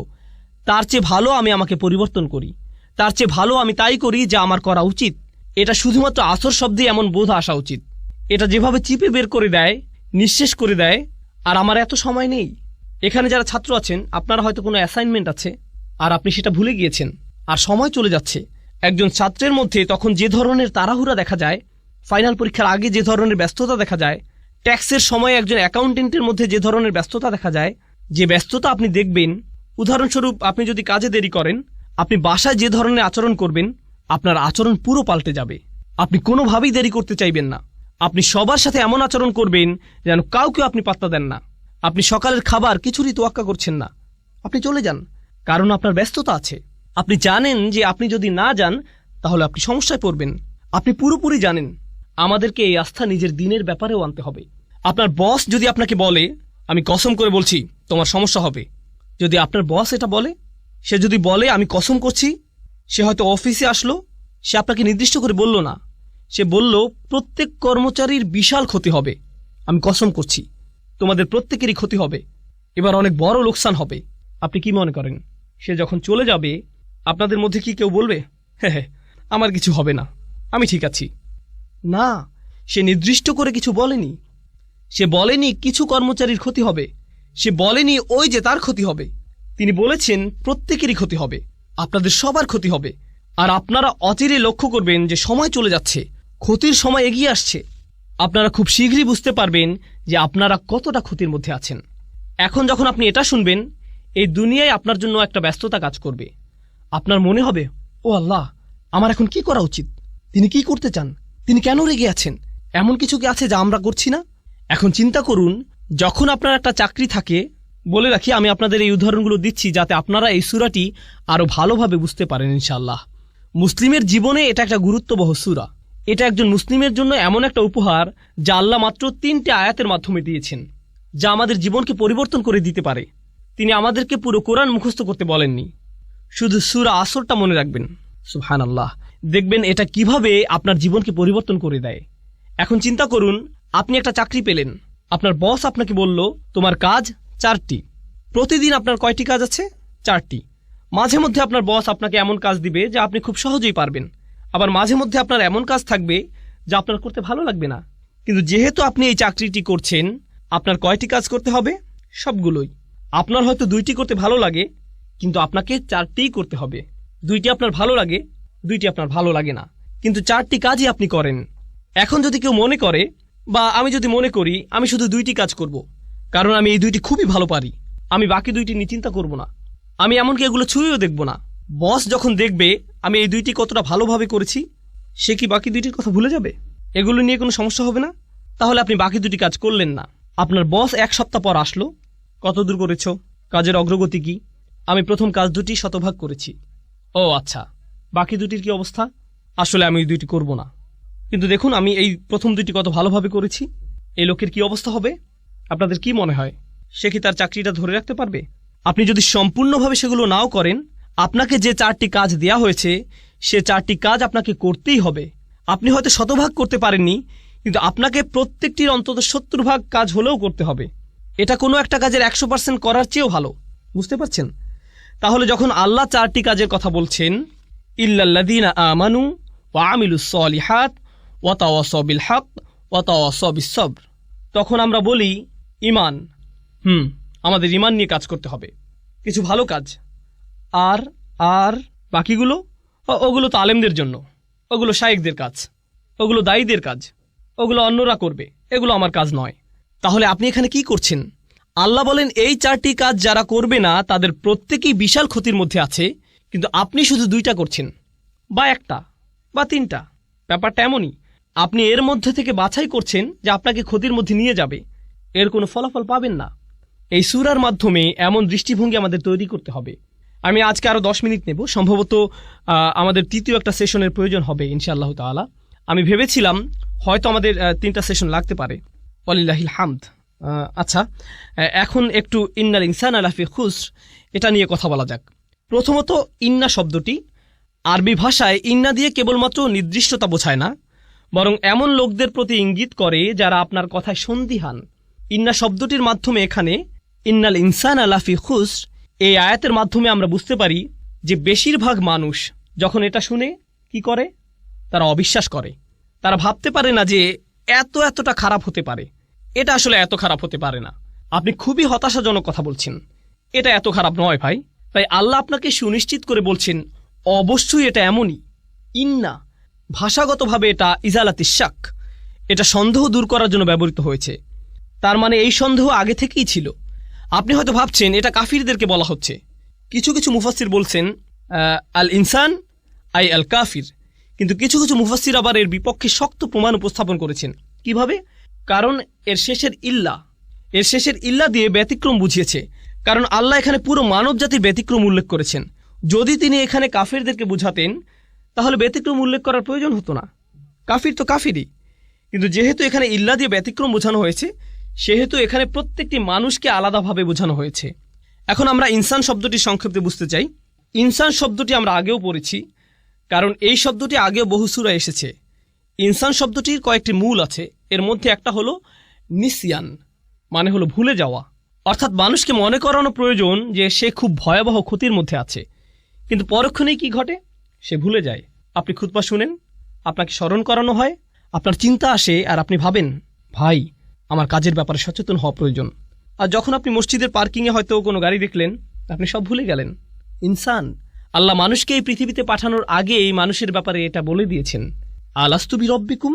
S1: তার চেয়ে ভালো আমি আমাকে পরিবর্তন করি, তার চেয়ে ভালো আমি তাই করি যা আমার করা উচিত। এটা শুধুমাত্র আসর শব্দে এমন বোধ আসা উচিত। এটা যেভাবে চিপে বের করে দেয়, নিঃশেষ করে দেয়, আর আমার এত সময় নেই। এখানে যারা ছাত্র আছেন, আপনারা হয়তো কোনো অ্যাসাইনমেন্ট আছে আর আপনি সেটা ভুলে গিয়েছেন, আর সময় চলে যাচ্ছে। একজন ছাত্রের মধ্যে তখন যে ধরনের তাড়াহুড়া দেখা যায়, ফাইনাল পরীক্ষার আগে যে ধরনের ব্যস্ততা দেখা যায়, ট্যাক্সের সময় একজন অ্যাকাউন্টেন্টের মধ্যে যে ধরনের ব্যস্ততা দেখা যায়, যে ব্যস্ততা আপনি দেখবেন, উদাহরণস্বরূপ আপনি যদি কাজে দেরি করেন, আপনি বাসায় যে ধরনের আচরণ করবেন, আপনার আচরণ পুরো পাল্টে যাবে। আপনি কোনোভাবেই দেরি করতে চাইবেন না। আপনি সবার সাথে এমন আচরণ করবেন যেন কাউকে আপনি পাত্তা দেন না। আপনি সকালের খাবার কিছুরই তোয়াক্কা করছেন না, আপনি চলে যান, কারণ আপনার ব্যস্ততা আছে। আপনি জানেন যে আপনি যদি না যান তাহলে আপনি সমস্যায় পড়বেন। আপনি পুরোপুরি জানেন আমাদেরকে এই আস্থা নিজের দিনের ব্যাপারেও আনতে হবে। আপনার বস যদি আপনাকে বলে, আমি কসম করে বলছি তোমার সমস্যা হবে, যদি আপনার বস এটা বলে, সে যদি বলে আমি কসম করছি, সে হয়তো অফিসে আসলো, সে আপনাকে নির্দিষ্ট করে বলল না, সে বলল প্রত্যেক কর্মচারীর বিশাল ক্ষতি হবে, আমি কসম করছি তোমাদের প্রত্যেকেরই ক্ষতি হবে, এবার অনেক বড় লোকসান হবে। আপনি কি মনে করেন সে যখন চলে যাবে আপনাদের মধ্যে কি কেউ বলবে হ্যাঁ হ্যাঁ আমার কিছু হবে না, আমি ঠিক আছি? না, সে নির্দিষ্ট করে কিছু বলেনি। সে বলেনি কিছু কর্মচারীর ক্ষতি হবে, সে বলেনি ওই যে তার ক্ষতি হবে। তিনি বলেছেন প্রত্যেকেরই ক্ষতি হবে, আপনাদের সবার ক্ষতি হবে। আর আপনারা অচিরে লক্ষ্য করবেন যে সময় চলে যাচ্ছে, ক্ষতির সময় এগিয়ে আসছে। আপনারা খুব শীঘ্রই বুঝতে পারবেন যে আপনারা কতটা ক্ষতির মধ্যে আছেন। এখন যখন আপনি এটা শুনবেন, এই দুনিয়ায় আপনার জন্য একটা ব্যস্ততা কাজ করবে। আপনার মনে হবে, ও আল্লাহ, আমার এখন কি করা উচিত? তিনি কি করতে চান? তিনি কেন রেগে আছেন? এমন কিছু কি আছে যা আমরা করছি না? এখন চিন্তা করুন, যখন আপনার একটা চাকরি থাকে, বলে রাখি আমি আপনাদের এই উদাহরণগুলো দিচ্ছি যাতে আপনারা এই সূরাটি আরো ভালোভাবে বুঝতে পারেন ইনশাআল্লাহ। মুসলিমের জীবনে এটা একটা গুরুত্ববহ সূরা। এটা একজন মুসলিমের জন্য এমন একটা উপহার যা আল্লাহ মাত্র 3টে আয়াতের মাধ্যমে দিয়েছেন, যা আমাদের জীবনকে পরিবর্তন করে দিতে পারে। তিনি আমাদেরকে পুরো কোরআন মুখস্থ করতে বলেননি, শুধু সূরা আসরটা মনে রাখবেন। সুবহানাল্লাহ, দেখবেন এটা কিভাবে আপনার জীবনকে পরিবর্তন করে দেয়। এখন চিন্তা করুন, আপনি একটা চাকরি পেলেন, আপনার বস আপনাকে বলল তোমার কাজ 4টি। প্রতিদিন আপনার কয়টি কাজ আছে? 4টি। মাঝে মধ্যে আপনার বস আপনাকে এমন কাজ দিবে যা আপনি খুব সহজেই পারবেন, আবার মাঝে মধ্যে আপনার এমন কাজ থাকবে যা আপনার করতে ভালো লাগবে না। কিন্তু যেহেতু আপনি এই চাকরিটি করছেন, আপনার কয়টি কাজ করতে হবে? সবগুলোই। আপনার হয়তো 2টি করতে ভালো লাগে, কিন্তু আপনাকে 4টিই করতে হবে। 2টি আপনার ভালো লাগে, 2টি আপনার ভালো লাগে না, কিন্তু 4টি কাজই আপনি করেন। এখন যদি কেউ মনে করে, বা আমি যদি মনে করি আমি শুধু 2টি কাজ করব, কারণ আমি এই 2টি খুবই ভালো পারি, আমি বাকি 2টি নিয়ে চিন্তা করব না, আমি এমনকি এগুলো ছুঁয়েও দেখব না। বস যখন দেখবে আমি এই 2টি কতটা ভালোভাবে করেছি, সে কি বাকি 2টির কথা ভুলে যাবে? এগুলো নিয়ে কোনো সমস্যা হবে না? তাহলে আপনি বাকি 2টি কাজ করলেন না। আপনার বস 1 সপ্তাহ পর আসলো, কত দূর করেছ? কাজের অগ্রগতি কি? আমি প্রথম কাজ 2টি শতভাগ করেছি। ও আচ্ছা, বাকি 2টির কি অবস্থা? আসলে আমি ওই 2টি করব না, কিন্তু দেখুন আমি এই প্রথম 2টি কত ভালোভাবে করেছি। এই লোকের কি অবস্থা হবে? আপনাদের কি মনে হয়, সে কি তার চাকরিটা ধরে রাখতে পারবে? আপনি যদি সম্পূর্ণভাবে সেগুলো নাও করেন, আপনাকে যে 4টি কাজ দেয়া হয়েছে সে 4টি কাজ আপনাকে করতেই হবে। আপনি হয়তো শতভাগ করতে পারেননি, কিন্তু আপনাকে প্রত্যেকটির অন্তত 70 ভাগ কাজ হলেও করতে হবে। এটা কোনো একটা কাজের 100% করার চেয়েও ভালো। বুঝতে পারছেন? তাহলে যখন আল্লাহ 4টি কাজের কথা বলছেন, ইল্লাল্লাযীনা আমানু ওয়া আমিলুস সলিহাত ওয়া তাওয়াসাউ বিল হক ওয়া তাওয়াসাউ বিস সবর, তখন আমরা বলি ঈমান। আমাদের ঈমান নিয়ে কাজ করতে হবে, কিছু ভালো কাজ। আর আর বাকিগুলো, ওগুলো তো আলেমদের জন্য, ওগুলো শায়েখদের কাজ, ওগুলো দায়ীদের কাজ, ওগুলো অন্যরা করবে, এগুলো আমার কাজ নয়। তাহলে আপনি এখানে কি করছেন? আল্লাহ বলেন এই 4টি কাজ যারা করবে না তাদের প্রত্যেকেই বিশাল ক্ষতির মধ্যে আছে, কিন্তু আপনি শুধু 2টা করছেন, বা 1টা বা 3টা। ব্যাপারটা এমনই, আপনি এর মধ্যে থেকে বাছাই করছেন যে আপনাকে ক্ষতির মধ্যে নিয়ে যাবে, এর কোনো ফলাফল পাবেন না। এই সূরার মাধ্যমে এমন দৃষ্টিভঙ্গি আমাদের তৈরি করতে হবে। আমি আজকে আরও 10 মিনিট নেব, সম্ভবত আমাদের তৃতীয় একটা সেশনের প্রয়োজন হবে ইনশাআল্লাহ তাআলা। আমি ভেবেছিলাম হয়তো আমাদের 3টা সেশন লাগতে পারে, ওয়ালিল্লাহিল হামদ। আচ্ছা, এখন একটু ইন্নাল ইনসানা লাফি খুসর এটা নিয়ে কথা বলা যাক। প্রথমত, ইন্না শব্দটি আরবি ভাষায় ইন্না দিয়ে কেবলমাত্র নির্দিষ্টতা বোঝায় না, বরং এমন লোকদের প্রতি ইঙ্গিত করে যারা আপনার কথায় সন্দিহান। ইন্না শব্দটির মাধ্যমে এখানে ইন্নাল ইনসানা লাফি খুসর এই আয়াতের মাধ্যমে আমরা বুঝতে পারি যে বেশিরভাগ মানুষ যখন এটা শুনে কি করে? তারা অবিশ্বাস করে। তারা ভাবতে পারে না যে এতটা খারাপ হতে পারে, এটা আসলে এত খারাপ হতে পারে না। আপনি খুবই হতাশাজনক কথা বলছেন, এটা এত খারাপ নয় ভাই। তাই আল্লাহ আপনাকে সুনিশ্চিত করে বলছেন অবশ্যই এটা এমনই। ইন্না ভাষাগতভাবে এটা ইজালাতিশ শাক, এটা সন্দেহ দূর করার জন্য ব্যবহৃত হয়েছে। তার মানে এই সন্দেহ আগে থেকেই ছিল। আপনি হয়তো ভাবছেন এটা কাফিরদেরকে বলা হচ্ছে। কিছু কিছু মুফাসসির বলছেন আল ইনসান আই আল কাফির, কিন্তু কিছু কিছু মুফাসসির আবার এর বিপক্ষে শক্ত প্রমাণ উপস্থাপন করেছেন। কিভাবে? কারণ এর শেষের ইল্লা দিয়ে ব্যতিক্রম বুঝিয়েছে। কারণ আল্লাহ এখানে পুরো মানব জাতির ব্যতিক্রম উল্লেখ করেছেন। যদি তিনি এখানে কাফিরদেরকে বুঝাতেন তাহলে ব্যতিক্রম উল্লেখ করার প্রয়োজন হতো না। কাফির তো কাফিরই, কিন্তু যেহেতু এখানে ইল্লা দিয়ে ব্যতিক্রম বোঝানো হয়েছে, সেহেতু এখানে প্রত্যেকটি মানুষকে আলাদাভাবে বোঝানো হয়েছে। এখন আমরা ইনসান শব্দটি সংক্ষেপে বুঝতে চাই। ইনসান শব্দটি আমরা আগেও পড়েছি, কারণ এই শব্দটি আগেও বহু সূরায় এসেছে। ইনসান শব্দটির কয়েকটি মূল আছে, এর মধ্যে একটা হলো নিসিয়ান, মানে হলো ভুলে যাওয়া। অর্থাৎ মানুষকে মনে করানো প্রয়োজন যে সে খুব ভয়াবহ ক্ষতির মধ্যে আছে, কিন্তু পরক্ষণেই কি ঘটে? সে ভুলে যায়। আপনি খুতবা শুনেন, আপনাকে স্মরণ করানো হয়, আপনার চিন্তা আসে আর আপনি ভাবেন ভাই আমার কাজের ব্যাপারে সচেতন হওয়া প্রয়োজন। আর যখন আপনি মসজিদের পার্কিংয়ে হয়তো কোনো গাড়ি দেখলেন, আপনি সব ভুলে গেলেন। ইনসান, আল্লাহ মানুষকে এই পৃথিবীতে পাঠানোর আগে এই মানুষের ব্যাপারে এটা বলে দিয়েছেন। আলাস্তু বিরব্বিকুম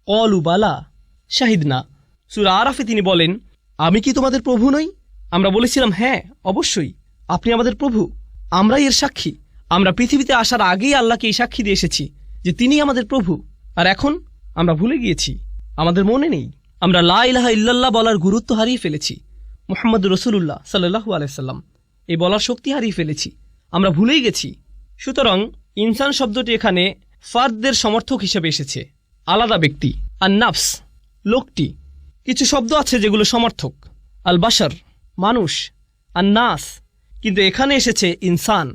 S1: ক্বালু বালা শাহিদনা। সূরা আরাফে তিনি বলেন, আমি কি তোমাদের প্রভু নই? আমরা বলেছিলাম হ্যাঁ অবশ্যই আপনি আমাদের প্রভু, আমরাই এর সাক্ষী। আমরা পৃথিবীতে আসার আগেই আল্লাহকে এই সাক্ষী দিয়ে এসেছি যে তিনি আমাদের প্রভু। আর এখন আমরা ভুলে গিয়েছি, আমাদের মনে নেই। আমরা লা ইলাহা ইল্লাল্লাহ বলার গুরুত্ব হারিয়ে ফেলেছি। মুহাম্মদুর রাসূলুল্লাহ সাল্লাল্লাহু আলাইহি সাল্লাম এই বলার শক্তি হারিয়ে ফেলেছি, আমরা ভুলেই গেছি। সুতরাং ইনসান শব্দটি এখানে ফার্দদের সমর্থক হিসেবে এসেছে, আলাদা ব্যক্তি। আর নাফস লোকটি, কিছু শব্দ আছে যেগুলো সমর্থক, আল বাশার মানুষ, আর নাস, কিন্তু এখানে এসেছে ইনসান।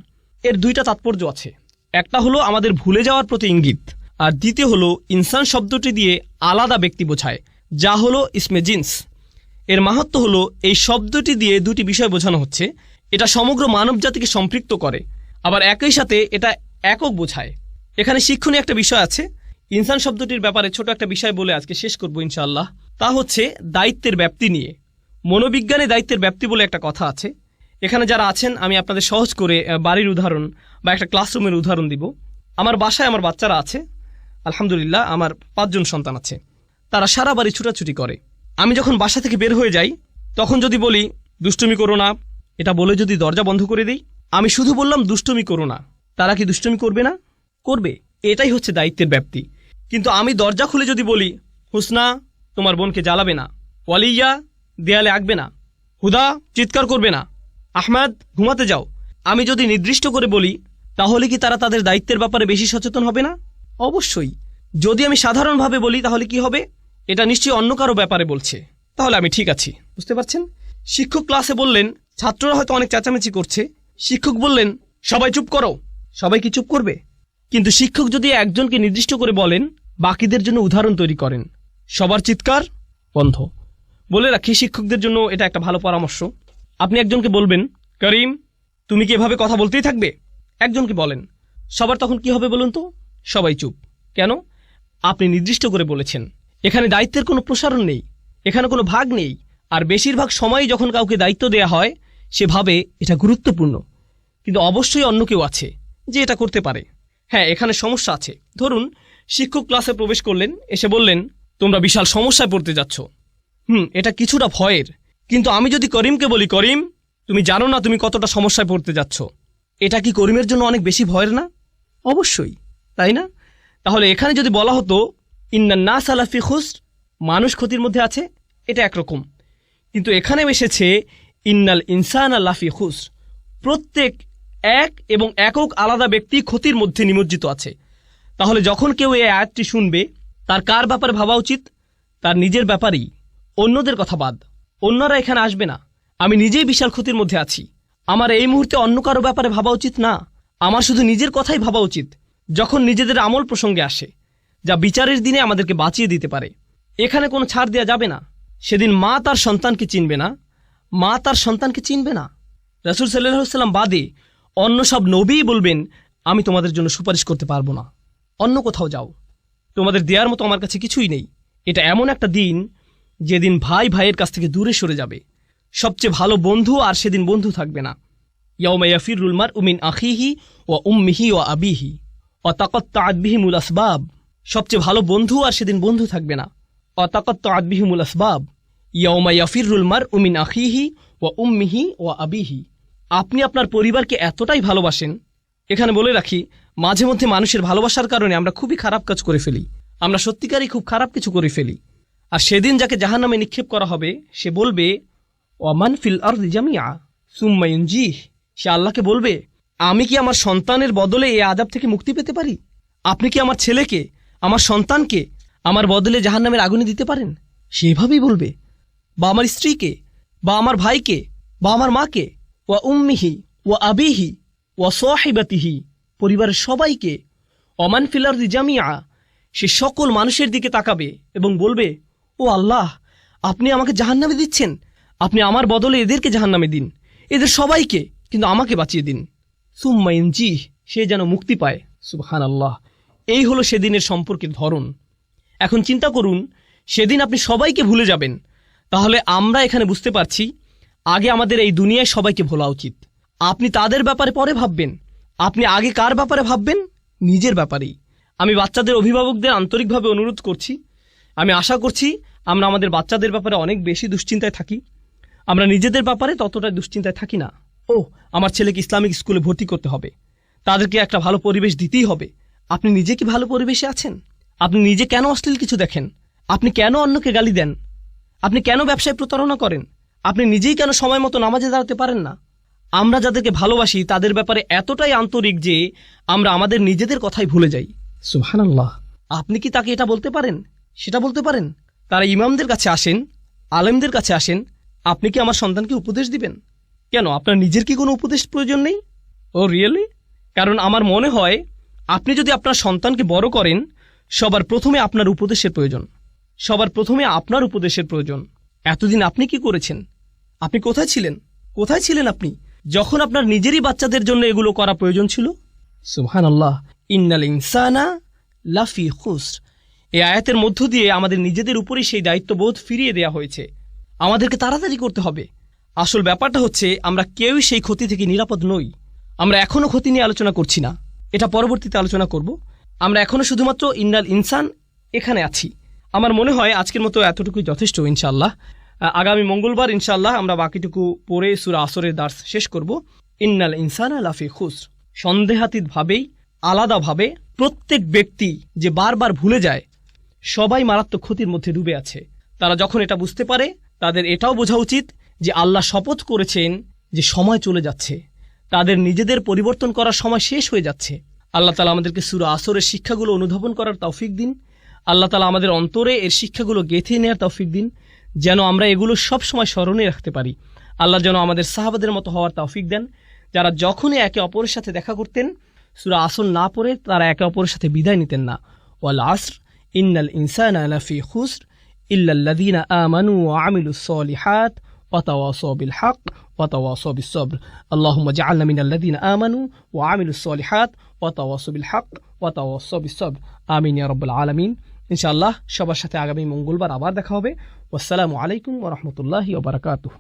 S1: এর দুইটা তাৎপর্য আছে, একটা হলো আমাদের ভুলে যাওয়ার প্রতি ইঙ্গিত, আর দ্বিতীয় হলো ইনসান শব্দটি দিয়ে আলাদা ব্যক্তি বোঝায়, যা হলো ইসমে জিন্স। এর মাহাত্ম্য হলো এই শব্দটি দিয়ে দুটি বিষয় বোঝানো হচ্ছে। এটা সমগ্র মানব জাতিকে সম্পৃক্ত করে, আবার একই সাথে এটা একক বোঝায়। এখানে শিক্ষণীয় একটা বিষয় আছে। ইনসান শব্দটির ব্যাপারে ছোট একটা বিষয় বলে আজকে শেষ করবো ইনশাআল্লাহ। তা হচ্ছে দায়িত্বের ব্যাপ্তি নিয়ে। মনোবিজ্ঞানে দায়িত্বের ব্যাপ্তি বলে একটা কথা আছে। এখানে যারা আছেন আমি আপনাদের সহজ করে বাড়ির উদাহরণ বা একটা ক্লাসরুমের উদাহরণ দিব। আমার বাসায় আমার বাচ্চারা আছে, আলহামদুলিল্লাহ আমার 5 জন সন্তান আছে। তারা সারা বাড়ি ছুটাছুটি করে। আমি যখন বাসা থেকে বের হয়ে যাই তখন যদি বলি দুষ্টুমি করো না, এটা বলে যদি দরজা বন্ধ করে দিই, আমি শুধু বললাম দুষ্টুমি করো না, তারা কি দুষ্টুমি করবে না? করবে। এটাই হচ্ছে দায়িত্বের ব্যাপ্তি। কিন্তু আমি দরজা খুলে যদি বলি হুসনা তোমার বোনকে জ্বালাবে না, ওয়ালিয়া দেয়ালে আঁকবে না, হুদা চিৎকার করবে না, আহমেদ ঘুমাতে যাও, আমি যদি নির্দিষ্ট করে বলি, তাহলে কি তারা তাদের দায়িত্বের ব্যাপারে বেশি সচেতন হবে না? অবশ্যই। যদি আমি সাধারণভাবে বলি তাহলে কি হবে? এটা নিশ্চয়ই অন্য কারো ব্যাপারে বলছে, তাহলে আমি ঠিক আছি। বুঝতে পারছেন? শিক্ষক ক্লাসে বললেন, ছাত্ররা হয়তো অনেক চেঁচামেচি করছে, শিক্ষক বললেন সবাই চুপ করো, সবাই কি চুপ করবে? কিন্তু শিক্ষক যদি একজনকে নির্দিষ্ট করে বলেন, বাকিদের জন্য উদাহরণ তৈরি করেন, সবার চিৎকার বন্ধ। বলে রাখি শিক্ষকদের জন্য এটা একটা ভালো পরামর্শ। আপনি একজনকে বলবেন করিম তুমি কি এভাবে কথা বলতেই থাকবে, একজনকে বলেন, সবার তখন কি হবে বলুন তো? সবাই চুপ। কেন? আপনি নির্দিষ্ট করে বলেছেন। এখানে দায়িত্বের কোনো প্রসারণ নেই, এখানে কোনো ভাগ নেই। আর বেশিরভাগ সময়ই যখন কাউকে দায়িত্ব দেয়া হয় সে ভাবে এটা গুরুত্বপূর্ণ, কিন্তু অবশ্যই অন্য কেউ আছে যে এটা করতে পারে। হ্যাঁ, এখানে সমস্যা আছে। ধরুন শিক্ষক ক্লাসে প্রবেশ করলেন, এসে বললেন তোমরা বিশাল সমস্যায় পড়তে যাচ্ছ। এটা কিছুটা ভয়ের, কিন্তু আমি যদি করিমকে বলি করিম তুমি জানো না তুমি কতটা সমস্যায় পড়তে যাচ্ছ, এটা কি করিমের জন্য অনেক বেশি ভয়ের না? অবশ্যই, তাই না? তাহলে এখানে যদি বলা হতো ইন্নান নাস আলা ফি খুসর, মানুষ ক্ষতির মধ্যে আছে, এটা একরকম। কিন্তু এখানে এসেছে ইন্নাল ইনসানা লাফি খুসর, প্রত্যেক এক এবং একক আলাদা ব্যক্তি ক্ষতির মধ্যে নিমজ্জিত আছে। তাহলে যখন কেউ এই আয়াতটি শুনবে তার কার ব্যাপারে ভাবা উচিত? তার নিজের ব্যাপারেই, অন্যদের কথা বাদ। অন্যরা এখানে আসবে না, আমি নিজেই বিশাল ক্ষতির মধ্যে আছি, আমার এই মুহূর্তে অন্য কারো ব্যাপারে ভাবা উচিত না, আমার শুধু নিজের কথাই ভাবা উচিত। যখন নিজেদের আমল প্রসঙ্গে আসে যা বিচারের দিনে আমাদেরকে বাঁচিয়ে দিতে পারে, এখানে কোনো ছাড় দেওয়া যাবে না। সেদিন মা তার সন্তানকে চিনবে না, মা তার সন্তানকে চিনবে না। রাসূল সাল্লাল্লাহু আলাইহি ওয়াসাল্লাম বাদে অন্য সব নবীই বলবেন আমি তোমাদের জন্য সুপারিশ করতে পারবো না, অন্য কোথাও যাও, তোমাদের দেওয়ার মতো আমার কাছে কিছুই নেই। এটা এমন একটা দিন যেদিন ভাই ভাইয়ের কাছ থেকে দূরে সরে যাবে। সবচেয়ে ভালো বন্ধু আর সেদিন বন্ধু থাকবে না। ইয়াউমা ইয়াফিরুল মারউ মিন আখিহি ওয়া উম্মিহি ওয়া আবিহি ওয়া তাকাত্তাআত বিহিমুল আসবাব। সবচেয়ে ভালো বন্ধু আর সেদিন বন্ধু থাকবে না। ওয়া তাকাত্তাআত বিহিমুল আসবাব। ইয়াউমা ইয়াফিরুল মারউ মিন আখিহি ওয়া উম্মিহি ওয়া আবিহি। আপনি আপনার পরিবারকে এতটাই ভালোবাসেন। এখানে বলে রাখি, মাঝে মধ্যে মানুষের ভালোবাসার কারণে আমরা খুবই খারাপ কাজ করে ফেলি। আমরা সত্যিকারই খুব খারাপ কিছু করে ফেলি। আর সেদিন যাকে জাহান্নামে নিক্ষেপ করা হবে সে বলবে, ওয়ামান ফিল আরদি জামিআ সুম্মা ইউনজিহ। সে আল্লাহকে বলবে, আমি কি আমার সন্তানের বদলে এই আযাব থেকে মুক্তি পেতে পারি? আপনি কি আমার ছেলেকে, আমার সন্তানকে আমার বদলে জাহান্নামের আগুনে দিতে পারেন? সে এভাবেই বলবে। বা আমার স্ত্রীকে, বা আমার ভাইকে, বা আমার মাকে, ওয়া উম্মিহি ওয়া আবিহি ওয়া সাহিবাতিহি, পরিবারের সবাইকে। ওমান ফিল আরদি জামিআ, সে সকল মানুষের দিকে তাকাবে এবং বলবে, ও আল্লাহ, আপনি আমাকে জাহান্নামে দিচ্ছেন, আপনি আমার বদলে এদেরকে জাহান্নামে দিন, এদের সবাইকে, কিন্তু আমাকে বাঁচিয়ে দিন। সুম্মা ইনজিহ, সে যেন মুক্তি পায়। সুবহানাল্লাহ। এই হলো সেদিনের সম্পর্কের ধরন। এখন চিন্তা করুন, সেদিন আপনি সবাইকে ভুলে যাবেন। তাহলে আমরা এখানে বুঝতে পারছি, আগে আমাদের এই দুনিয়ায় সবাইকে ভোলা উচিত। আপনি তাদের ব্যাপারে পরে ভাববেন। আপনি আগে কার ব্যাপারে ভাববেন? নিজের ব্যাপারেই। আমি বাচ্চাদের অভিভাবকদের আন্তরিকভাবে অনুরোধ করছি, আমি আশা করছি আমরা আমাদের বাচ্চাদের ব্যাপারে অনেক বেশি দুশ্চিন্তায় থাকি। আমরা নিজেদের ব্যাপারে ততটাই দুশ্চিন্তায় থাকি না। ও, আমার ছেলেকে ইসলামিক স্কুলে ভর্তি করতে হবে, তাদেরকে একটা ভালো পরিবেশ দিতেই হবে। আপনি নিজে কি ভালো পরিবেশে আছেন? আপনি নিজে কেন অশ্লীল কিছু দেখেন? আপনি কেন অন্যকে গালি দেন? আপনি কেন ব্যবসায় প্রতারণা করেন? আপনি নিজেই কেন সময় মতো নামাজে দাঁড়াতে পারেন না? আমরা যাদেরকে ভালোবাসি তাদের ব্যাপারে এতটাই আন্তরিক যে আমরা আমাদের নিজেদের কথাই ভুলে যাই। সুবহানাল্লাহ। আপনি কি তাকে এটা বলতে পারেন, সেটা বলতে পারেন? তারা ইমামদের কাছে আসেন, আলেমদের কাছে আসেন, আপনি কি আমার সন্তানকে উপদেশ দিবেন? কেন, আপনার নিজের কি কোনো উপদেশ প্রয়োজন নেই? ও রিয়েলি? কারণ আমার মনে হয় আপনি যদি আপনার সন্তানকে বড় করেন, সবার প্রথমে আপনার উপদেশের প্রয়োজন। সবার প্রথমে আপনার উপদেশের প্রয়োজন। এতদিন আপনি কি করেছেন? আপনি কোথায় ছিলেন? কোথায় ছিলেন আপনি যখন আপনার নিজেরই বাচ্চাদের জন্য এগুলো করা প্রয়োজন ছিল? সুবহানাল্লাহ। ইন্নাল ইনসানা লাফি খুসর। এই আয়াতের মধ্য দিয়ে আমাদের নিজেদের উপরেই সেই দায়িত্ববোধ ফিরিয়ে দেয়া হয়েছে। আমাদেরকে তাড়াতাড়ি করতে হবে। আসল ব্যাপারটা হচ্ছে, আমরা কেউই সেই ক্ষতি থেকে নিরাপদ নই। আমরা এখনো ক্ষতি নিয়ে আলোচনা করছি না, এটা পরবর্তীতে আলোচনা করব। আমরা এখনো শুধুমাত্র ইন্নাল ইনসান এখানে আছি। আমার মনে হয় আজকের মতো এতটুকুই যথেষ্ট। ইনশাআল্লাহ আগামী মঙ্গলবার ইনশাআল্লাহ আমরা বাকিটুকু পড়ে সূরা আসরের দার্স শেষ করব। ইন্নাল ইনসানা লাফি খুসর। সন্দেহাতীতভাবেই, আলাদাভাবে প্রত্যেক ব্যক্তি যে বারবার ভুলে যায়, সবাই মারাত্মক ক্ষতির মধ্যে ডুবে আছে। তারা যখন এটা বুঝতে পারে, তাদের এটাও বোঝা উচিত যে আল্লাহ শপথ করেছেন যে সময় চলে যাচ্ছে, তাদের নিজেদের পরিবর্তন করার সময় শেষ হয়ে যাচ্ছে। আল্লাহ তাআলা আমাদেরকে সূরা আসরের শিক্ষাগুলো অনুধাবন করার তৌফিক দিন। আল্লাহ তাআলা আমাদের অন্তরে এর শিক্ষাগুলো গেঁথে নেওয়ার তৌফিক দিন, যেন আমরা এগুলো সব সময় স্মরণে রাখতে পারি। আল্লাহ যেন আমাদের সাহাবাদের মতো হওয়ার তৌফিক দেন, যারা যখনই একে অপরের সাথে দেখা করতেন সূরা আসর না পড়ে তারা একে অপরের সাথে বিদায় নিতেন না। ওয়াল আসর ইন্নাল ইনসানা লাফি খুসর ইল্লাল্লাযীনা আমানু ওয়া আমিলুস সালিহাত ওয়া তাওয়াসাউ বিল হক ওয়া তাওয়াসাউ বিস সবর। আল্লাহুম্মা জাআলনা মিনাল্লাযীনা আমানু ওয়া আমিলুস সালিহাত ওয়া তাওয়াসাউ বিল হক ওয়া তাওয়াসাউ বিস সবর। আমিন ইয়া রাব্বাল আলামিন। ইনশাআল্লাহ সবার সাথে আগামী মঙ্গলবার আবার দেখা হবে। ওয়াসসালামু আলাইকুম ওয়া রাহমাতুল্লাহি ওয়া বারাকাতুহু।